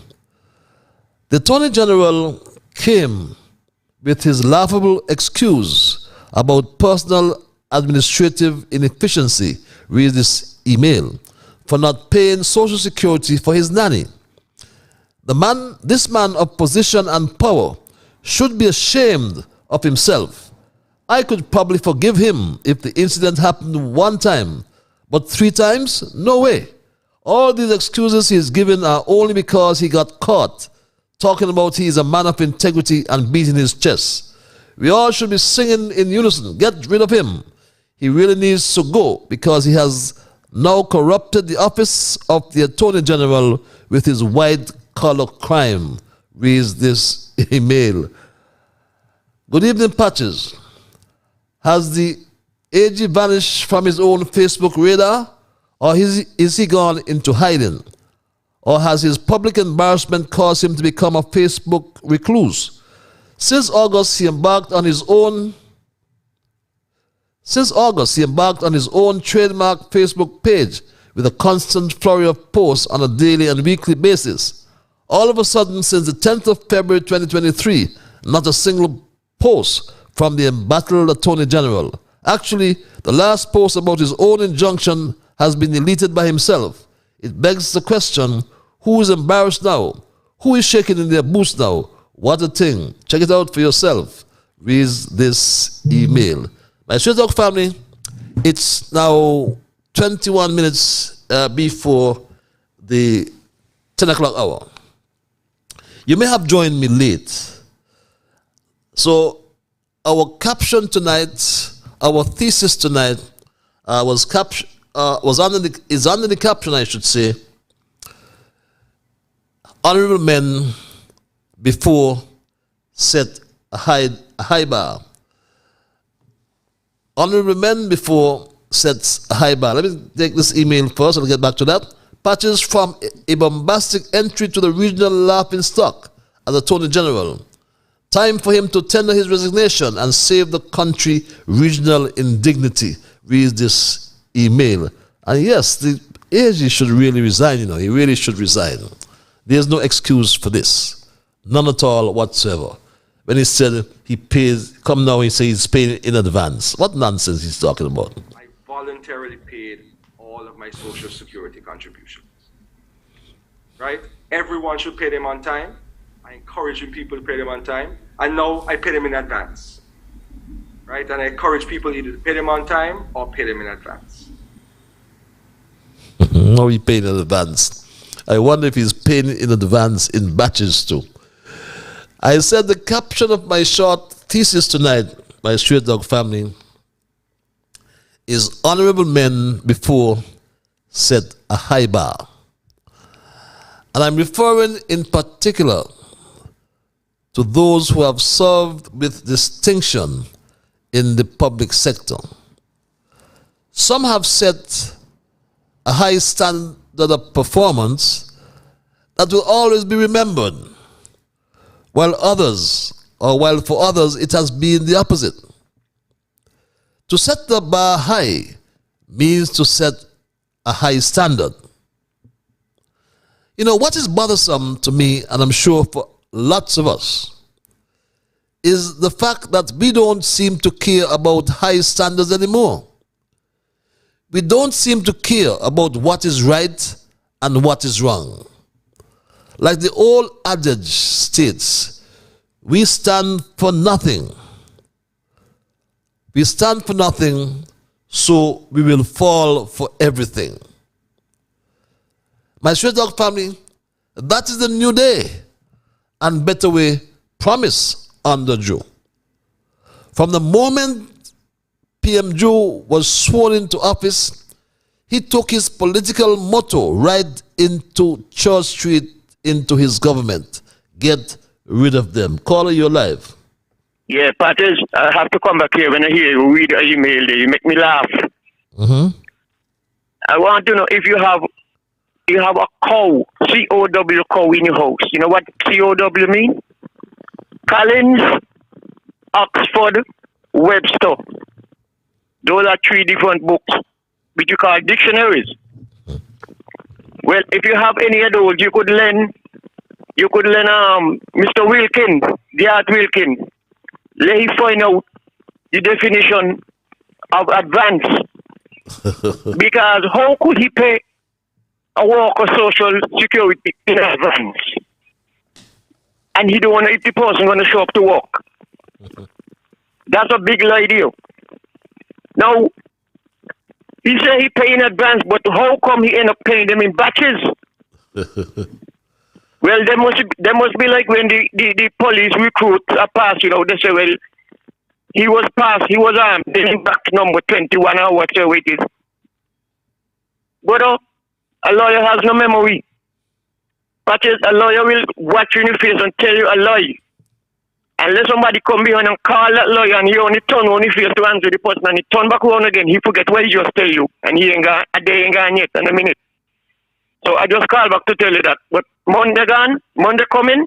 The Attorney General came with his laughable excuse about personal administrative inefficiency, reads this email, for not paying Social Security for his nanny. This man of position and power should be ashamed of himself. I could probably forgive him if the incident happened one time, but 3 times? No way. All these excuses he is given are only because he got caught talking about he is a man of integrity and beating his chest. We all should be singing in unison, get rid of him. He really needs to go because he has now corrupted the office of the Attorney General with his white-collar crime, reads this email. Good evening, Patches. Has the AG vanished from his own Facebook radar, or is he gone into hiding? Or has his public embarrassment caused him to become a Facebook recluse? Since August, he embarked on his own trademark Facebook page with a constant flurry of posts on a daily and weekly basis. All of a sudden, since the 10th of February 2023, not a single post from the embattled Attorney General. Actually, the last post about his own injunction has been deleted by himself. It begs the question, who is embarrassed now? Who is shaking in their boots now? What a thing. Check it out for yourself. Reads this email. My Straight Talk family, it's now 21 minutes before the 10 o'clock hour. You may have joined me late. So our caption tonight, our thesis tonight is under the caption, I should say, honourable men before set a high bar. Honourable men before sets a high bar. Let me take this email first. I'll get back to that. patches from a bombastic entry to the regional laughingstock as Attorney General. Time for him to tender his resignation and save the country regional indignity, reads this email. And yes, the AG should really resign, he really should resign. There's no excuse for this. None at all whatsoever. When he said he pays, come now he says he's paying in advance. What nonsense he's talking about? I voluntarily paid all of my social security contributions. Right? Everyone should pay them on time. I encourage people to pay them on time. And now I pay them in advance. Right? And I encourage people either to pay them on time or pay them in advance. No, he paid in advance. I wonder if he's paying in advance in batches too. I said the caption of my short thesis tonight, my Straight Dog family, is Honourable Men Before Set a High Bar. And I'm referring in particular to those who have served with distinction in the public sector. Some have set a high standard of performance that will always be remembered, while for others it has been the opposite. To set the bar high means to set a high standard. What is bothersome to me, and I'm sure for lots of us, is the fact that we don't seem to care about high standards anymore. We don't seem to care about what is right and what is wrong. Like the old adage states, we stand for nothing. We stand for nothing, so we will fall for everything. My Straight Dog family, that is the new day and better way promise under Joe. From the moment PM Joe was sworn into office, he took his political motto right into Church Street, into his government. Get rid of them. Caller, you're live. Yeah, Patrick, I have to come back here when I hear you read an email there. You make me laugh. Mm-hmm. I want to know if you have a cow, C-O-W cow in your house. You know what C-O-W mean? Collins, Oxford, Webster. Those are 3 different books, which you call dictionaries. Well, if you have any of those, you could learn Mr. Wilkin, the Art Wilkin. Let him find out the definition of advance. Because how could he pay a worker social security in advance? And he don't want if the person going to show up to work. That's a big lie deal. Now, he said he pay in advance, but how come he end up paying them in batches? Well, there must be like when the police recruit a pass, they say, well, he was in back number 21 or whatever it is. But a lawyer has no memory. But a lawyer will watch you in the face and tell you a lie. Unless somebody come behind and call that lawyer and he only turn on his face to answer the person and he turn back around again, he forget what he just tell you. And he ain't gone, a day ain't gone yet in a minute. So I just call back to tell you that. But Monday coming,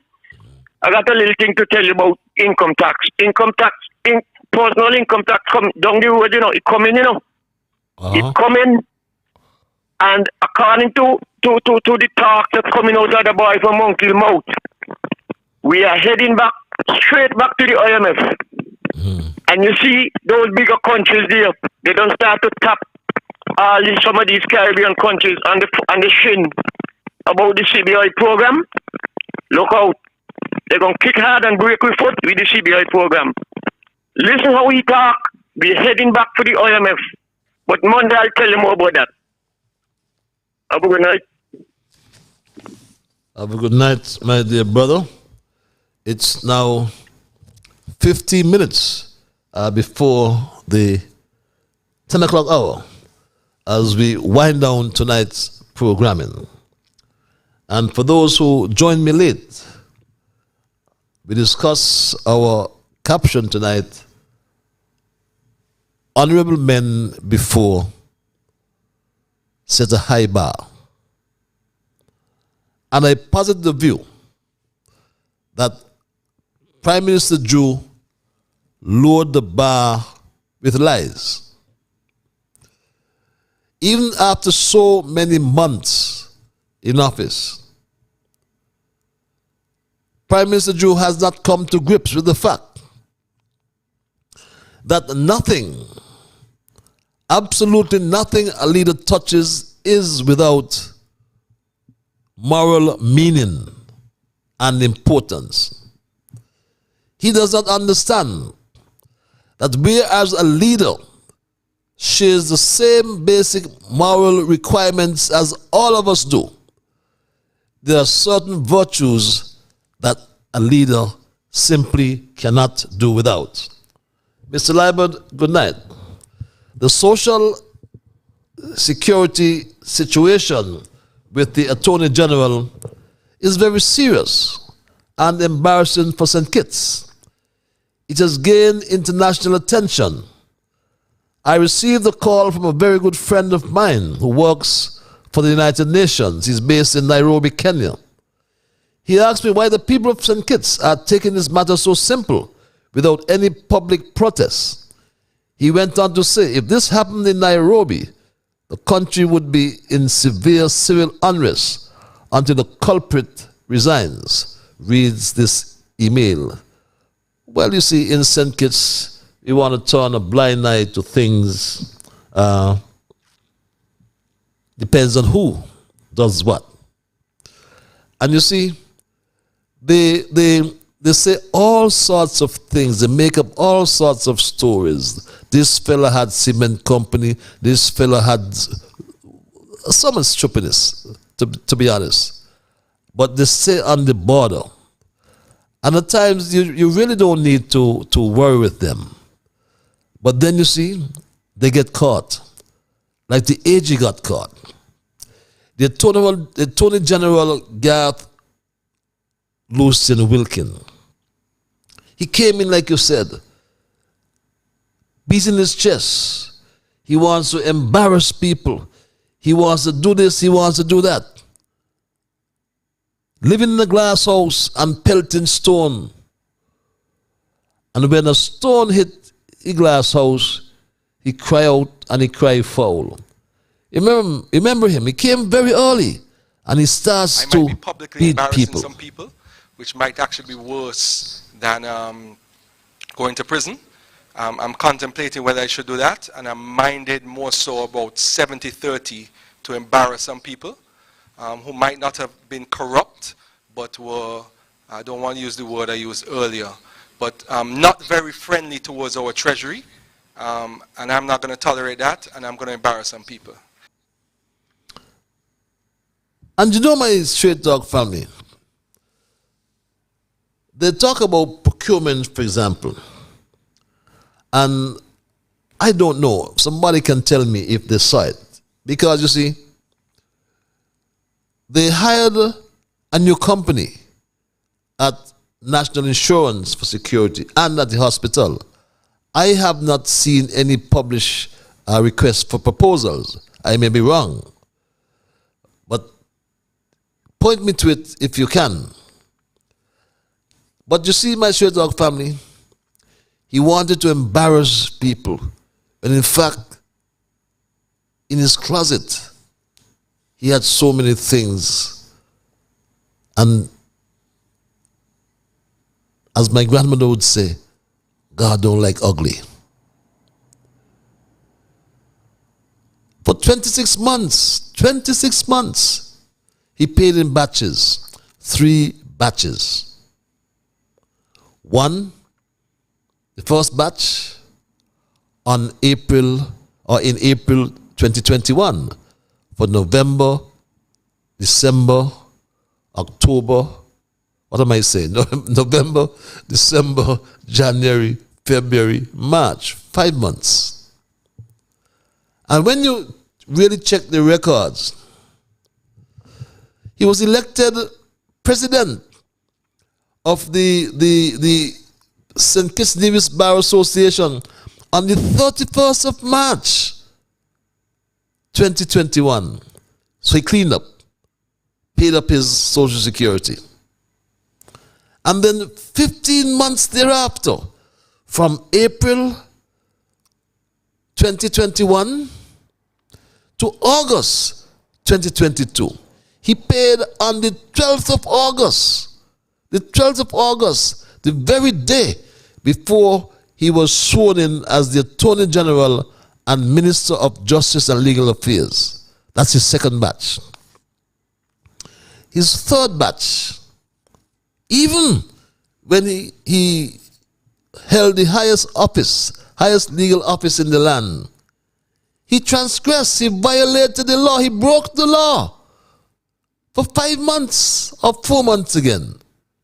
I got a little thing to tell you about income tax. Personal income tax come down the road, it coming, It coming, and according to the talk that's coming out of the boy from Monkey's mouth, we are heading straight back to the IMF. And you see those bigger countries there, they don't start to tap some of these Caribbean countries on the shin about the CBI program. Look out. They're going to kick hard and break with foot with the CBI program. Listen how he talk. We're heading back to the IMF. But Monday I'll tell you more about that. Have a good night. Have a good night, my dear brother. It's now 15 minutes before the 10 o'clock hour as we wind down tonight's programming. And for those who joined me late, we discuss our caption tonight, Honourable Men Before Set a High Bar. And I posit the view that Prime Minister Drew lowered the bar with lies. Even after so many months in office, Prime Minister Drew has not come to grips with the fact that nothing, absolutely nothing a leader touches is without moral meaning and importance. He does not understand that whereas a leader shares the same basic moral requirements as all of us do, there are certain virtues that a leader simply cannot do without. Mr. Liburd, good night. The social security situation with the Attorney General is very serious and embarrassing for St. Kitts. It has gained international attention. I received a call from a very good friend of mine who works for the United Nations. He's based in Nairobi, Kenya. He asked me why the people of St. Kitts are taking this matter so simple without any public protest. He went on to say, if this happened in Nairobi, the country would be in severe civil unrest until the culprit resigns, reads this email. Well, you see, in St. Kitts, we want to turn a blind eye to things. Depends on who does what. And you see, they say all sorts of things. They make up all sorts of stories. This fella had cement company. This fella had some stupidness, to be honest. But they stay on the border. And at times, you really don't need to worry with them. But then you see, they get caught. Like the AG got caught. The Attorney General Garth Lucien Wilkin, he came in, like you said, beating his chest. He wants to embarrass people. He wants to do this, he wants to do that. Living in a glass house and pelting stone. And when a stone hit the glass house, he cry out and he cry foul. Remember him, he came very early and he starts to beat people. Some people, which might actually be worse than going to prison. I'm contemplating whether I should do that, and I'm minded more so about 70-30 to embarrass some people who might not have been corrupt, but were, I don't want to use the word I used earlier, but not very friendly towards our treasury, and I'm not going to tolerate that, and I'm going to embarrass some people. And you know, my straight dog family, they talk about procurement, for example, and I don't know. Somebody can tell me if they saw it. Because you see, they hired a new company at National Insurance for Security and at the hospital. I have not seen any published request for proposals. I may be wrong. But point me to it if you can. But you see, my straight dog family, he wanted to embarrass people. And in fact, in his closet, he had so many things. And as my grandmother would say, God don't like ugly. For 26 months, he paid in batches, 3 batches. One, the first batch in April 2021 for November, December, October, what am I saying? November, December, January, February, March, 5 months. And when you really check the records, he was elected president of the St. Kitts Nevis Bar Association on the 31st of March 2021. So he cleaned up, paid up his Social Security. And then 15 months thereafter, from April 2021 to August 2022, he paid on the 12th of August. The 12th of August, the very day before he was sworn in as the Attorney General and Minister of Justice and Legal Affairs. That's his second batch. His third batch, even when he held the highest legal office in the land, he transgressed, he violated the law, he broke the law for 5 months or 4 months again.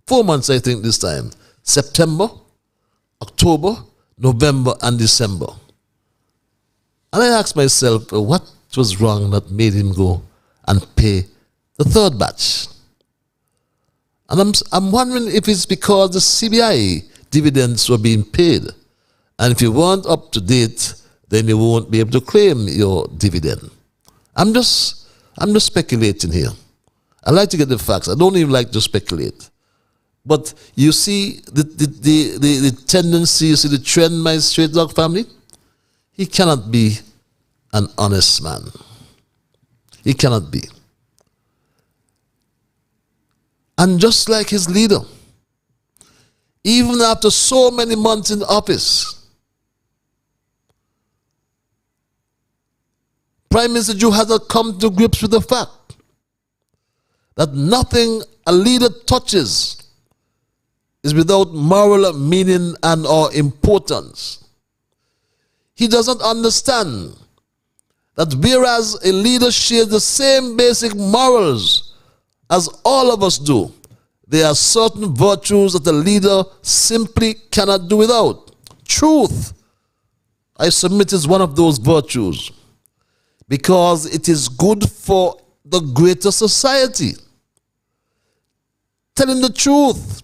4 months, I think, this time. September, October, November, and December. And I asked myself, what was wrong that made him go and pay the third batch? And I'm wondering if it's because the CBI dividends were being paid. And if you weren't up to date, then you won't be able to claim your dividend. I'm just speculating here. I like to get the facts. I don't even like to speculate. But you see the tendency, you see the trend, my straight dog family? He cannot be an honest man. He cannot be. And just like his leader, even after so many months in office, Prime Minister Joe has not come to grips with the fact that nothing a leader touches is without moral meaning and or importance. He doesn't understand that whereas a leader shares the same basic morals as all of us do, there are certain virtues that a leader simply cannot do without. Truth, I submit, is one of those virtues because it is good for the greater society. Telling the truth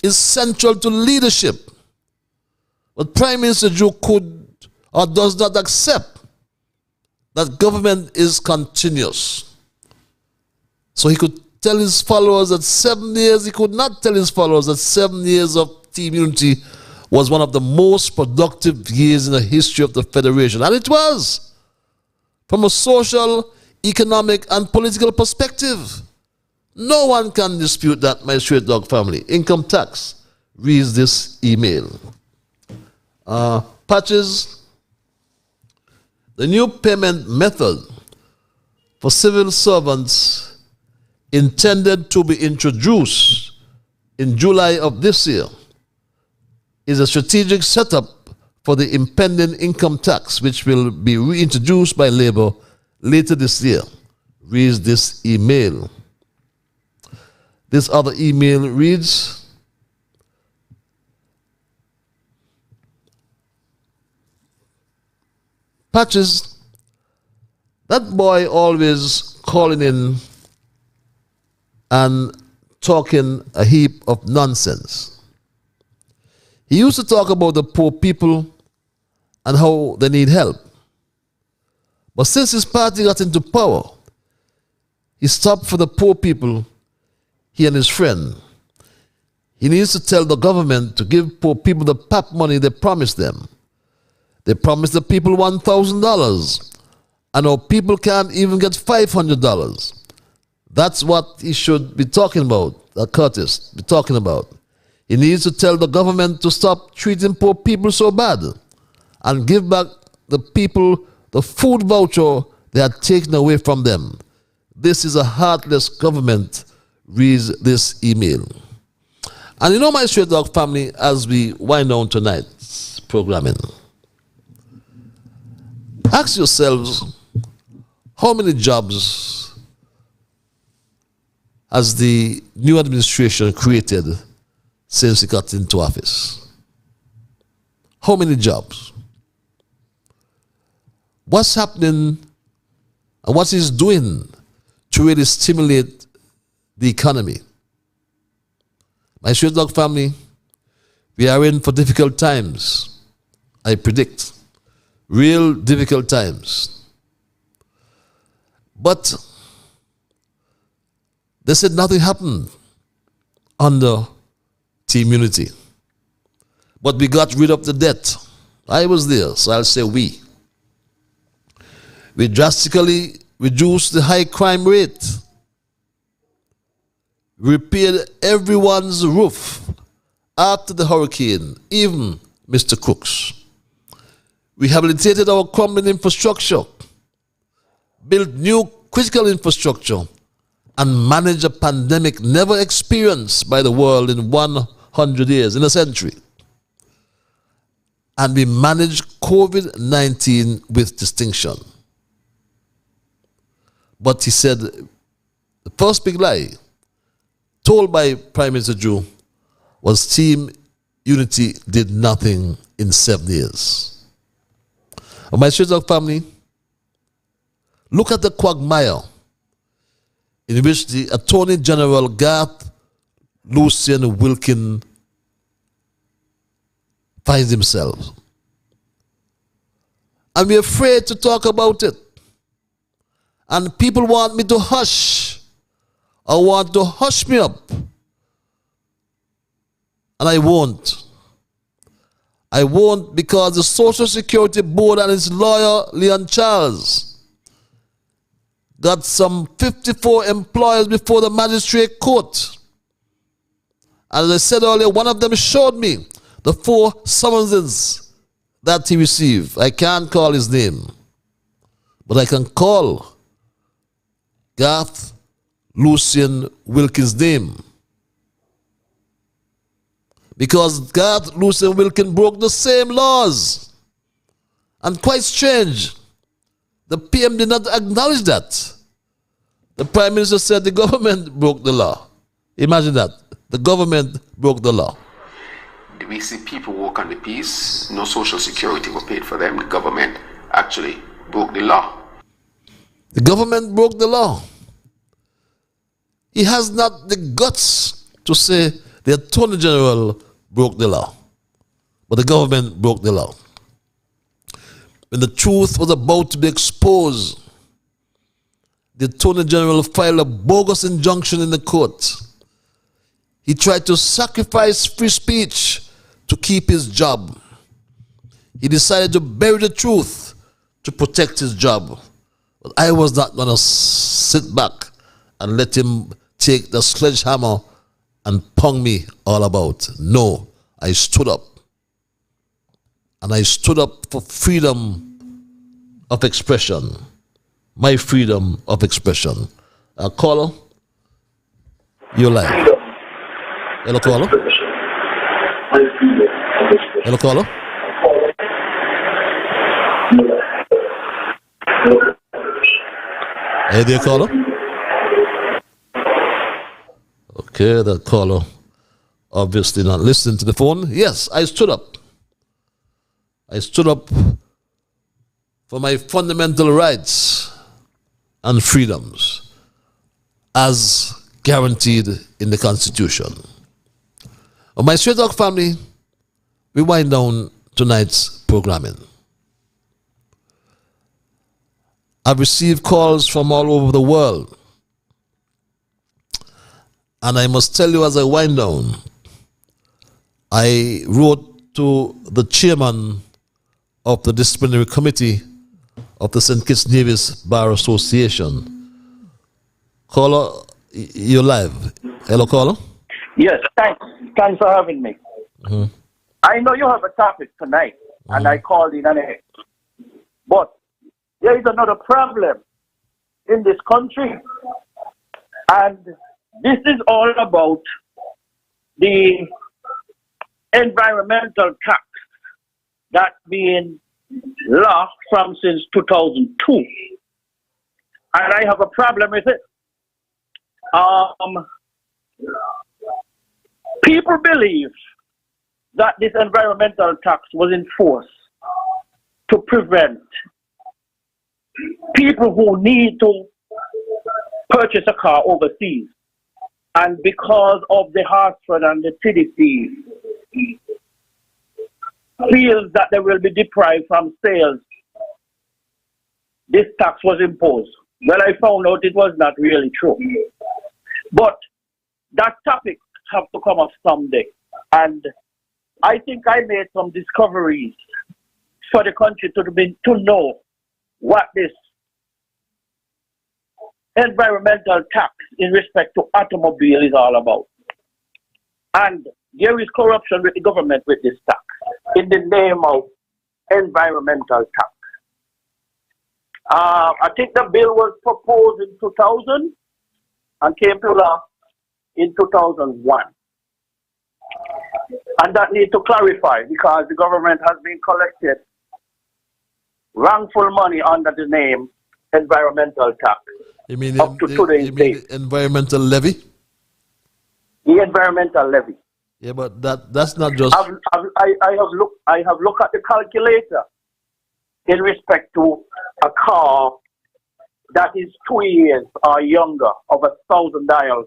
is central to leadership. But Prime Minister Joe could or does not accept that government is continuous. So he could tell his followers that 7 years, he could not tell his followers that 7 years of Team Unity was one of the most productive years in the history of the Federation. And it was, from a social, economic, and political perspective. No one can dispute that, my straight dog family. Income tax reads this email. Patches, the new payment method for civil servants intended to be introduced in July of this year is a strategic setup for the impending income tax, which will be reintroduced by Labour later this year. Reads this email. This other email reads, Patches, that boy always calling in and talking a heap of nonsense. He used to talk about the poor people and how they need help. But since his party got into power, he stopped for the poor people, he and his friend. He needs to tell the government to give poor people the PAP money they promised them. They promised the people $1,000, and our people can't even get $500. That's what he should be talking about, Curtis, be talking about. He needs to tell the government to stop treating poor people so bad and give back the people the food voucher they had taken away from them. This is a heartless government, reads this email. And you know, my straight dog family, as we wind down tonight's programming, ask yourselves, how many jobs has the new administration created since it got into office? How many jobs? What's happening and what he's doing to really stimulate the economy? My straight dog family, we are in for difficult times. I predict. Real difficult times. But They said nothing happened under Team Unity. But we got rid of the debt. I was there, so I'll say we. We drastically reduced the high crime rate. We repaired everyone's roof after the hurricane, even Mr. Cook's. We rehabilitated our crumbling infrastructure, built new critical infrastructure, and managed a pandemic never experienced by the world in 100 years, in a century. And we managed COVID-19 with distinction. But he said, the first big lie told by Prime Minister Drew was Team Unity did nothing in 7 years. And my Straight Talk family, look at the quagmire in which the Attorney General Garth Lucian Wilkin finds himself. And we're afraid to talk about it. And people want me to hush. Or want to hush me up. And I won't. I won't, because the Social Security Board and its lawyer, Leon Charles, got some 54 employers before the magistrate court. As I said earlier, one of them showed me the 4 summonses that he received. I can't call his name, but I can call Garth Lucian Wilkins' name. Because Garth Lucian Wilkin broke the same laws. And quite strange, the PM did not acknowledge that. The Prime Minister said the government broke the law. Imagine that. The government broke the law. We see people work on the peace, no social security were paid for them. The government actually broke the law. The government broke the law. He has not the guts to say the Attorney General broke the law. But the government broke the law. When the truth was about to be exposed, the Attorney General filed a bogus injunction in the court. He tried to sacrifice free speech to keep his job. He decided to bury the truth to protect his job. But I was not going to sit back and let him take the sledgehammer and pong me all about. No, I stood up. And I stood up for freedom of expression. My freedom of expression. Caller, you're live. Hello, caller. Hello, caller. Hey there, caller. Okay, that caller obviously not listening to the phone. Yes, I stood up. I stood up for my fundamental rights and freedoms as guaranteed in the Constitution. My Straight Talk family, we wind down tonight's programming. I've received calls from all over the world. And I must tell you as I wind down, I wrote to the chairman of the disciplinary committee of the St. Kitts Nevis Bar Association. Caller, you're live. Hello, caller. Yes, thanks. Thanks for having me. Mm-hmm. I know you have a topic tonight, and I called in on it. But there is another problem in this country, and this is all about the environmental tax that's being lost from since 2002. And I have a problem with it. People believe that this environmental tax was enforced to prevent people who need to purchase a car overseas. And because of the Hartford and the city fees, feels that they will be deprived from sales, this tax was imposed. Well, I found out it was not really true. But that topic have to come up someday. And I think I made some discoveries for the country to know what this environmental tax in respect to automobile is all about. And there is corruption with the government with this tax in the name of environmental tax. I think the bill was proposed in 2000 and came to law in 2001. And that needs to clarify because the government has been collected wrongful money under the name environmental tax. You mean up to today's date. the environmental levy? The environmental levy. Yeah, but that's not just. I have looked at the calculator in respect to a car that is 2 years or younger of $1,000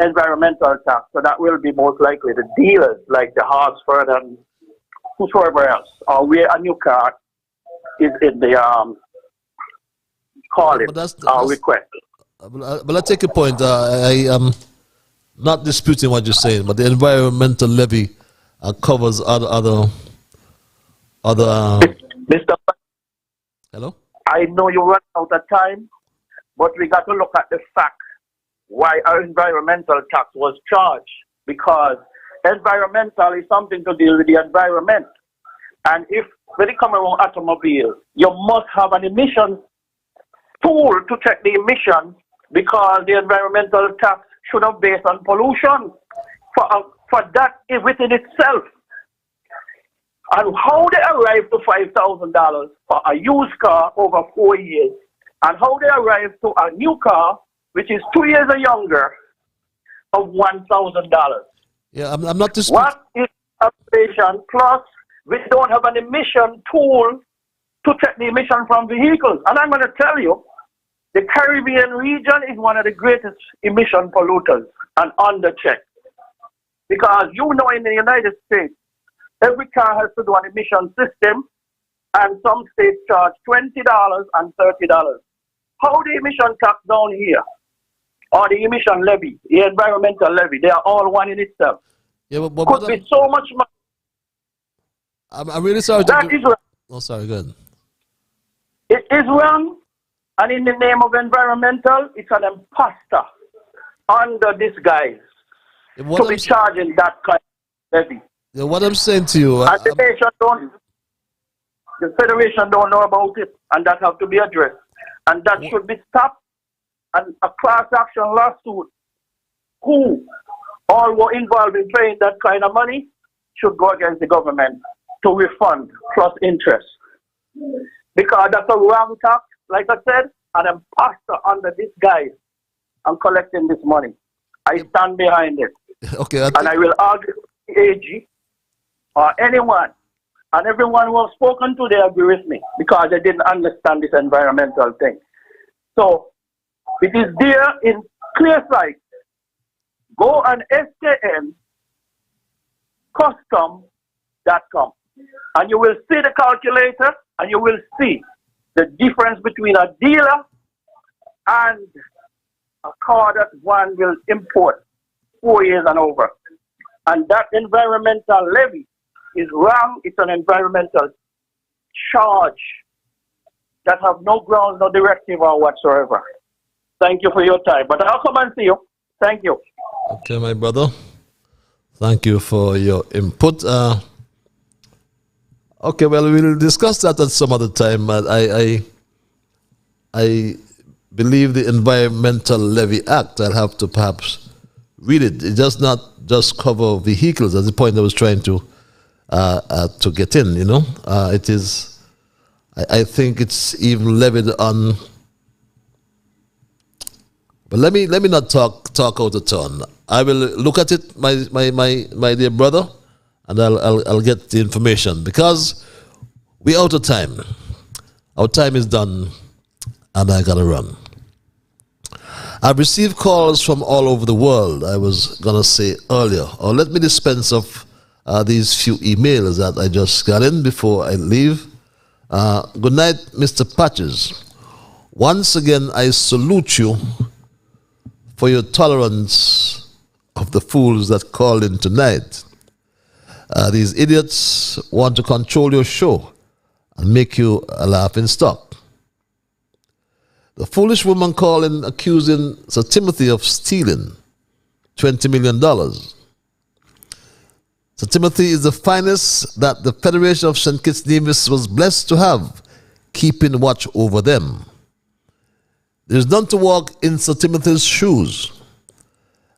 environmental tax. So that will be most likely the dealers like the Hartsford and whosoever else, or where a new car is in the request. But I take a point. I am not disputing what you're saying, but the environmental levy covers other. Mr. Hello? I know you run out of time, but we got to look at the fact why our environmental tax was charged. Because environmental is something to deal with the environment. And if when it comes around automobile, you must have an emission tool to check the emission because the environmental tax should have based on pollution for that within itself. And how they arrive to $5,000 for a used car over 4 years, and how they arrive to a new car, which is 2 years or younger, of $1,000. Yeah, I'm not disputing. What is inflation? Plus, we don't have an emission tool to check the emission from vehicles. And I'm going to tell you, the Caribbean region is one of the greatest emission polluters and under check. Because you know in the United States, every car has to do an emission system, and some states charge $20 and $30. How the emission tax down here, or the emission levy, the environmental levy, they are all one in itself. Yeah, but could be so much money. I'm really sorry. That is wrong. Oh, sorry, good. It is wrong, and in the name of environmental, it's an imposter under disguise to be charging that kind of levy. Yeah, what I'm saying to you, And the federation don't know about it, and that have to be addressed, and that should be stopped. And a class action lawsuit, who all were involved in paying that kind of money, should go against the government to refund plus interest. Because that's a wrong tax, like I said, an imposter under this guy and collecting this money. I stand behind it. Okay. And I will argue with the AG or anyone and everyone who has spoken to, they agree with me because they didn't understand this environmental thing. So it is there in clear sight. Go on skncustom.com and you will see the calculator and you will see the difference between a dealer and a car that one will import 4 years and over. And that environmental levy is wrong. It's an environmental charge that have no grounds, no directive or whatsoever. Thank you for your time. But I'll come and see you. Thank you. Okay, my brother. Thank you for your input. Okay, well, we'll discuss that at some other time. I believe the Environmental Levy Act, I'll have to perhaps read it. It does not just cover vehicles. That's the point I was trying to get in, you know. It is, I think it's even levied on. But let me not talk out of turn. I will look at it, my dear brother, and I'll get the information because we're out of time. Our time is done, and I gotta run. I've received calls from all over the world. I was gonna say earlier, or let me dispense of these few emails that I just got in before I leave. Good night, Mr. Patches. Once again, I salute you for your tolerance of the fools that called in tonight. These idiots want to control your show and make you a laughing stock. The foolish woman called in accusing Sir Timothy of stealing $20 million. Sir Timothy is the finest that the Federation of St. Kitts Nevis was blessed to have, keeping watch over them. There is none to walk in Sir Timothy's shoes.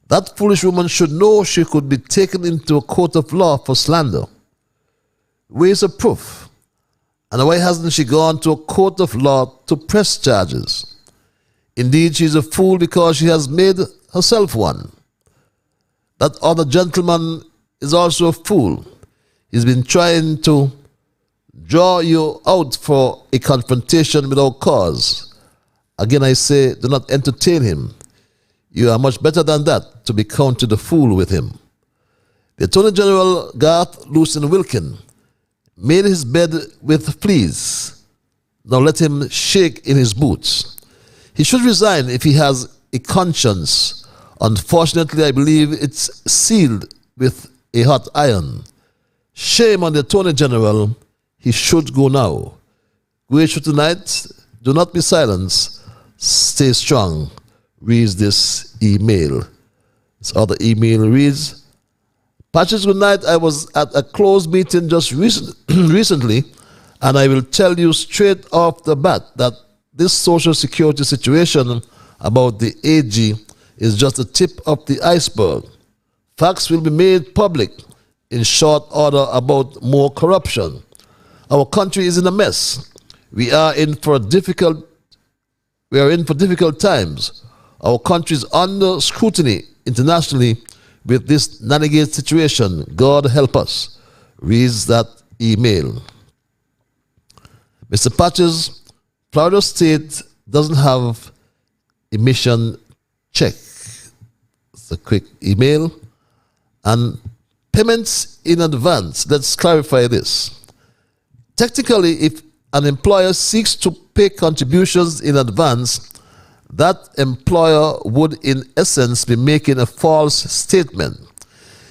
That foolish woman should know she could be taken into a court of law for slander. Where's the proof? And why hasn't she gone to a court of law to press charges? Indeed, she is a fool because she has made herself one. That other gentleman is also a fool. He's been trying to draw you out for a confrontation without cause. Again, I say, do not entertain him. You are much better than that to be counted a fool with him. The Attorney General, Garth Lucien Wilkin, made his bed with fleas. Now let him shake in his boots. He should resign if he has a conscience. Unfortunately, I believe it's sealed with a hot iron. Shame on the Attorney General. He should go now. Go issue tonight. Do not be silenced. Stay strong. Reads this email. This other email reads, Patches, good night. I was at a closed meeting just recently, and I will tell you straight off the bat that this social security situation about the AG is just the tip of the iceberg. Facts will be made public in short order about more corruption. Our country is in a mess. We are in for difficult times. Our country is under scrutiny internationally with this renegade situation. God help us. Reads that email. Mr. Patches, Florida State doesn't have emission check. It's a quick email. And payments in advance. Let's clarify this. Technically, if an employer seeks to pay contributions in advance, that employer would in essence be making a false statement.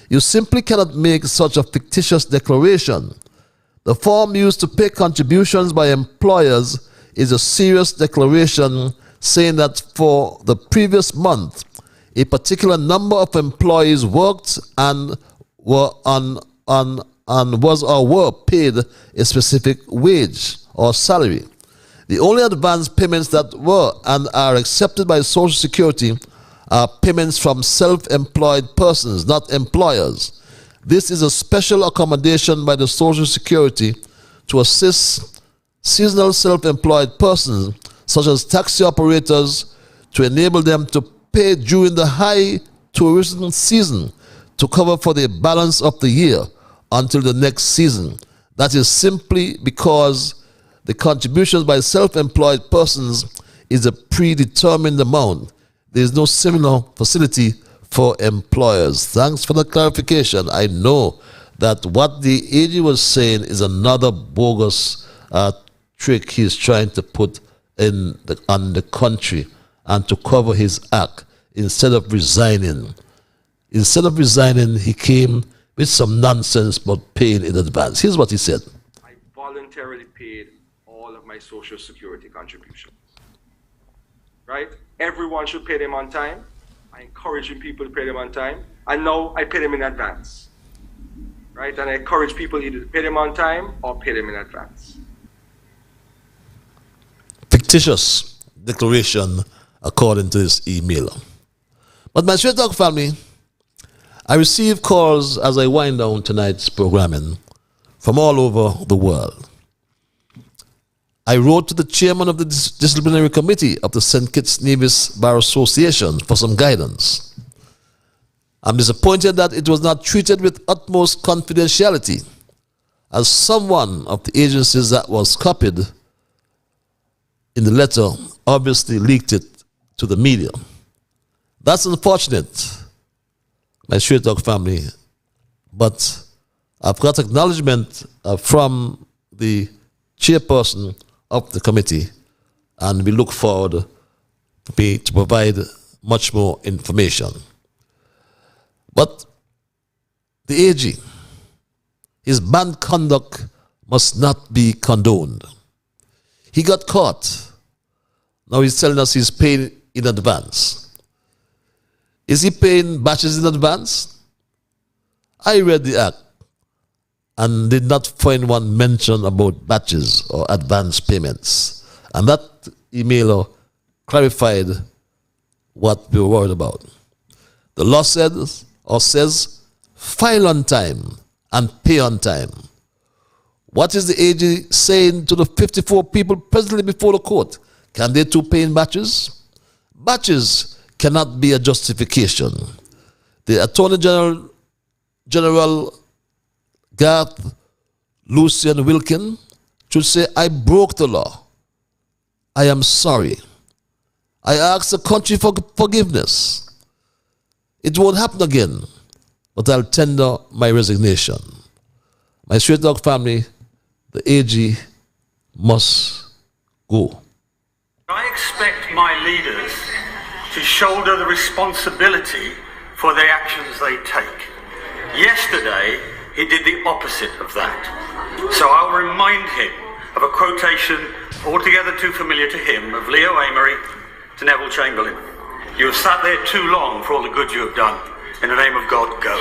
You simply cannot make such a fictitious declaration. The form used to pay contributions by employers is a serious declaration saying that for the previous month, a particular number of employees worked and were paid a specific wage or salary. The only advance payments that were and are accepted by Social Security are payments from self-employed persons, not employers. This is a special accommodation by the Social Security to assist seasonal self-employed persons, such as taxi operators, to enable them to pay during the high tourism season to cover for the balance of the year until the next season. That is simply because the contributions by self-employed persons is a predetermined amount. There is no similar facility for employers. Thanks for the clarification. I know that what the AG was saying is another bogus trick he's trying to put on the country and to cover his act instead of resigning. Instead of resigning, he came with some nonsense about paying in advance. Here's what he said. I voluntarily paid all of my Social Security contributions. Right? Everyone should pay them on time. I encourage people to pay them on time. And now I pay them in advance. Right? And I encourage people either to pay them on time or pay them in advance. Fictitious declaration according to this email. But my Straight Talk family, I receive calls as I wind down tonight's programming from all over the world. I wrote to the chairman of the disciplinary committee of the St. Kitts Nevis Bar Association for some guidance. I'm disappointed that it was not treated with utmost confidentiality, as someone of the agencies that was copied in the letter obviously leaked it to the media. That's unfortunate, my Straight Talk family, but I've got acknowledgement from the chairperson of the committee, and we look forward to provide much more information. But the AG, his bad conduct must not be condoned. He got caught. Now he's telling us he's paying in advance. Is he paying batches in advance? I read the act and did not find one mention about batches or advance payments. And that emailer clarified what we were worried about. The law says, file on time and pay on time. What is the AG saying to the 54 people presently before the court? Can they too pay in batches? Batches cannot be a justification. The Attorney General Garth Lucian Wilkin should say, I broke the law. I am sorry. I ask the country for forgiveness. It won't happen again, but I'll tender my resignation. My Straight Dog family, the AG must go. I expect my leaders to shoulder the responsibility for the actions they take. Yesterday, he did the opposite of that. So I'll remind him of a quotation altogether too familiar to him of Leo Amory to Neville Chamberlain. You have sat there too long for all the good you have done. In the name of God, go.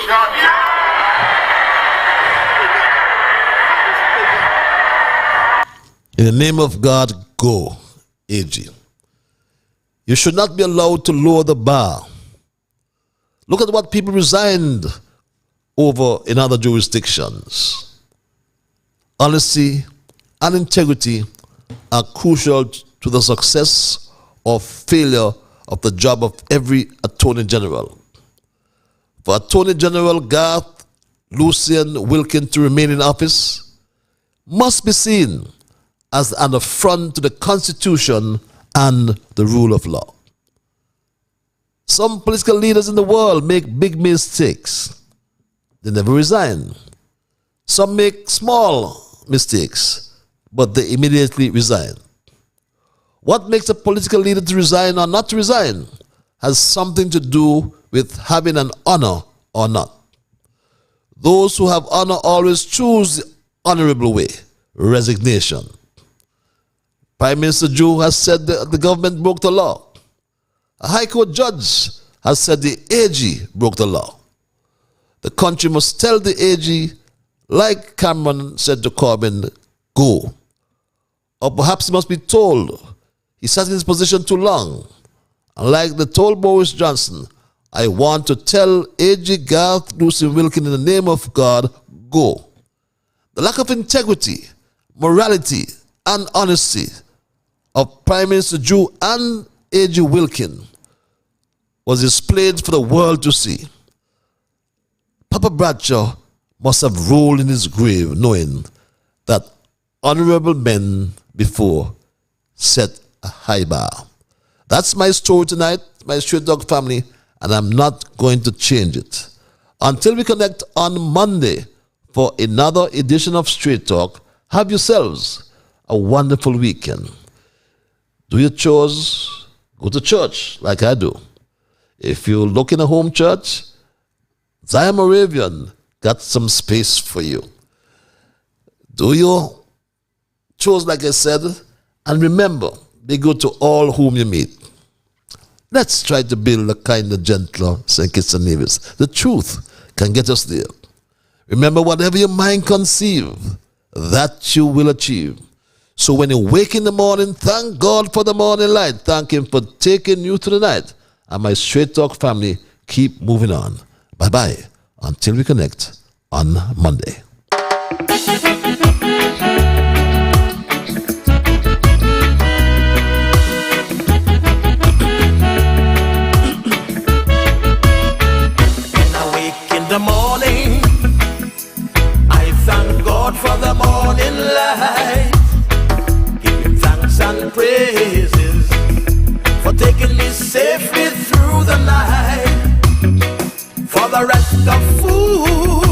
In the name of God, go, AG. You should not be allowed to lower the bar. Look at what people resigned over in other jurisdictions. Honesty and integrity are crucial to the success or failure of the job of every Attorney General. For Attorney General Garth Lucian Wilkin to remain in office must be seen as an affront to the Constitution and the rule of law. Some political leaders in the world make big mistakes. They never resign. Some make small mistakes, but they immediately resign. What makes a political leader to resign or not to resign has something to do with having an honor or not. Those who have honor always choose the honorable way, resignation. Prime Minister Joe has said that the government broke the law. A High Court judge has said the AG broke the law. The country must tell the AG, like Cameron said to Corbyn, go. Or perhaps he must be told he sat in his position too long. And like they told Boris Johnson, I want to tell AG Garth Lucian Wilkin in the name of God, go. The lack of integrity, morality, and honesty of Prime Minister Joe and AG Wilkin was displayed for the world to see. Papa Bradshaw must have rolled in his grave knowing that honorable men before set a high bar. That's my story tonight, my Straight Dog family, and I'm not going to change it. Until we connect on Monday for another edition of Straight Talk, have yourselves a wonderful weekend. Do your chores, go to church like I do. If you look in a home church, Zion Moravian got some space for you. Do your chores like I said, and remember, be good to all whom you meet. Let's try to build a kinder, gentler St. Kitts and Nevis. The truth can get us there. Remember, whatever your mind conceive, that you will achieve. So when you wake in the morning, thank God for the morning light. Thank Him for taking you to the night. And my Straight Talk family, keep moving on. Bye-bye. Until we connect on Monday. In the morning, I thank God for the morning light. Give Him thanks and praises for taking me safely through the night. For the rest of food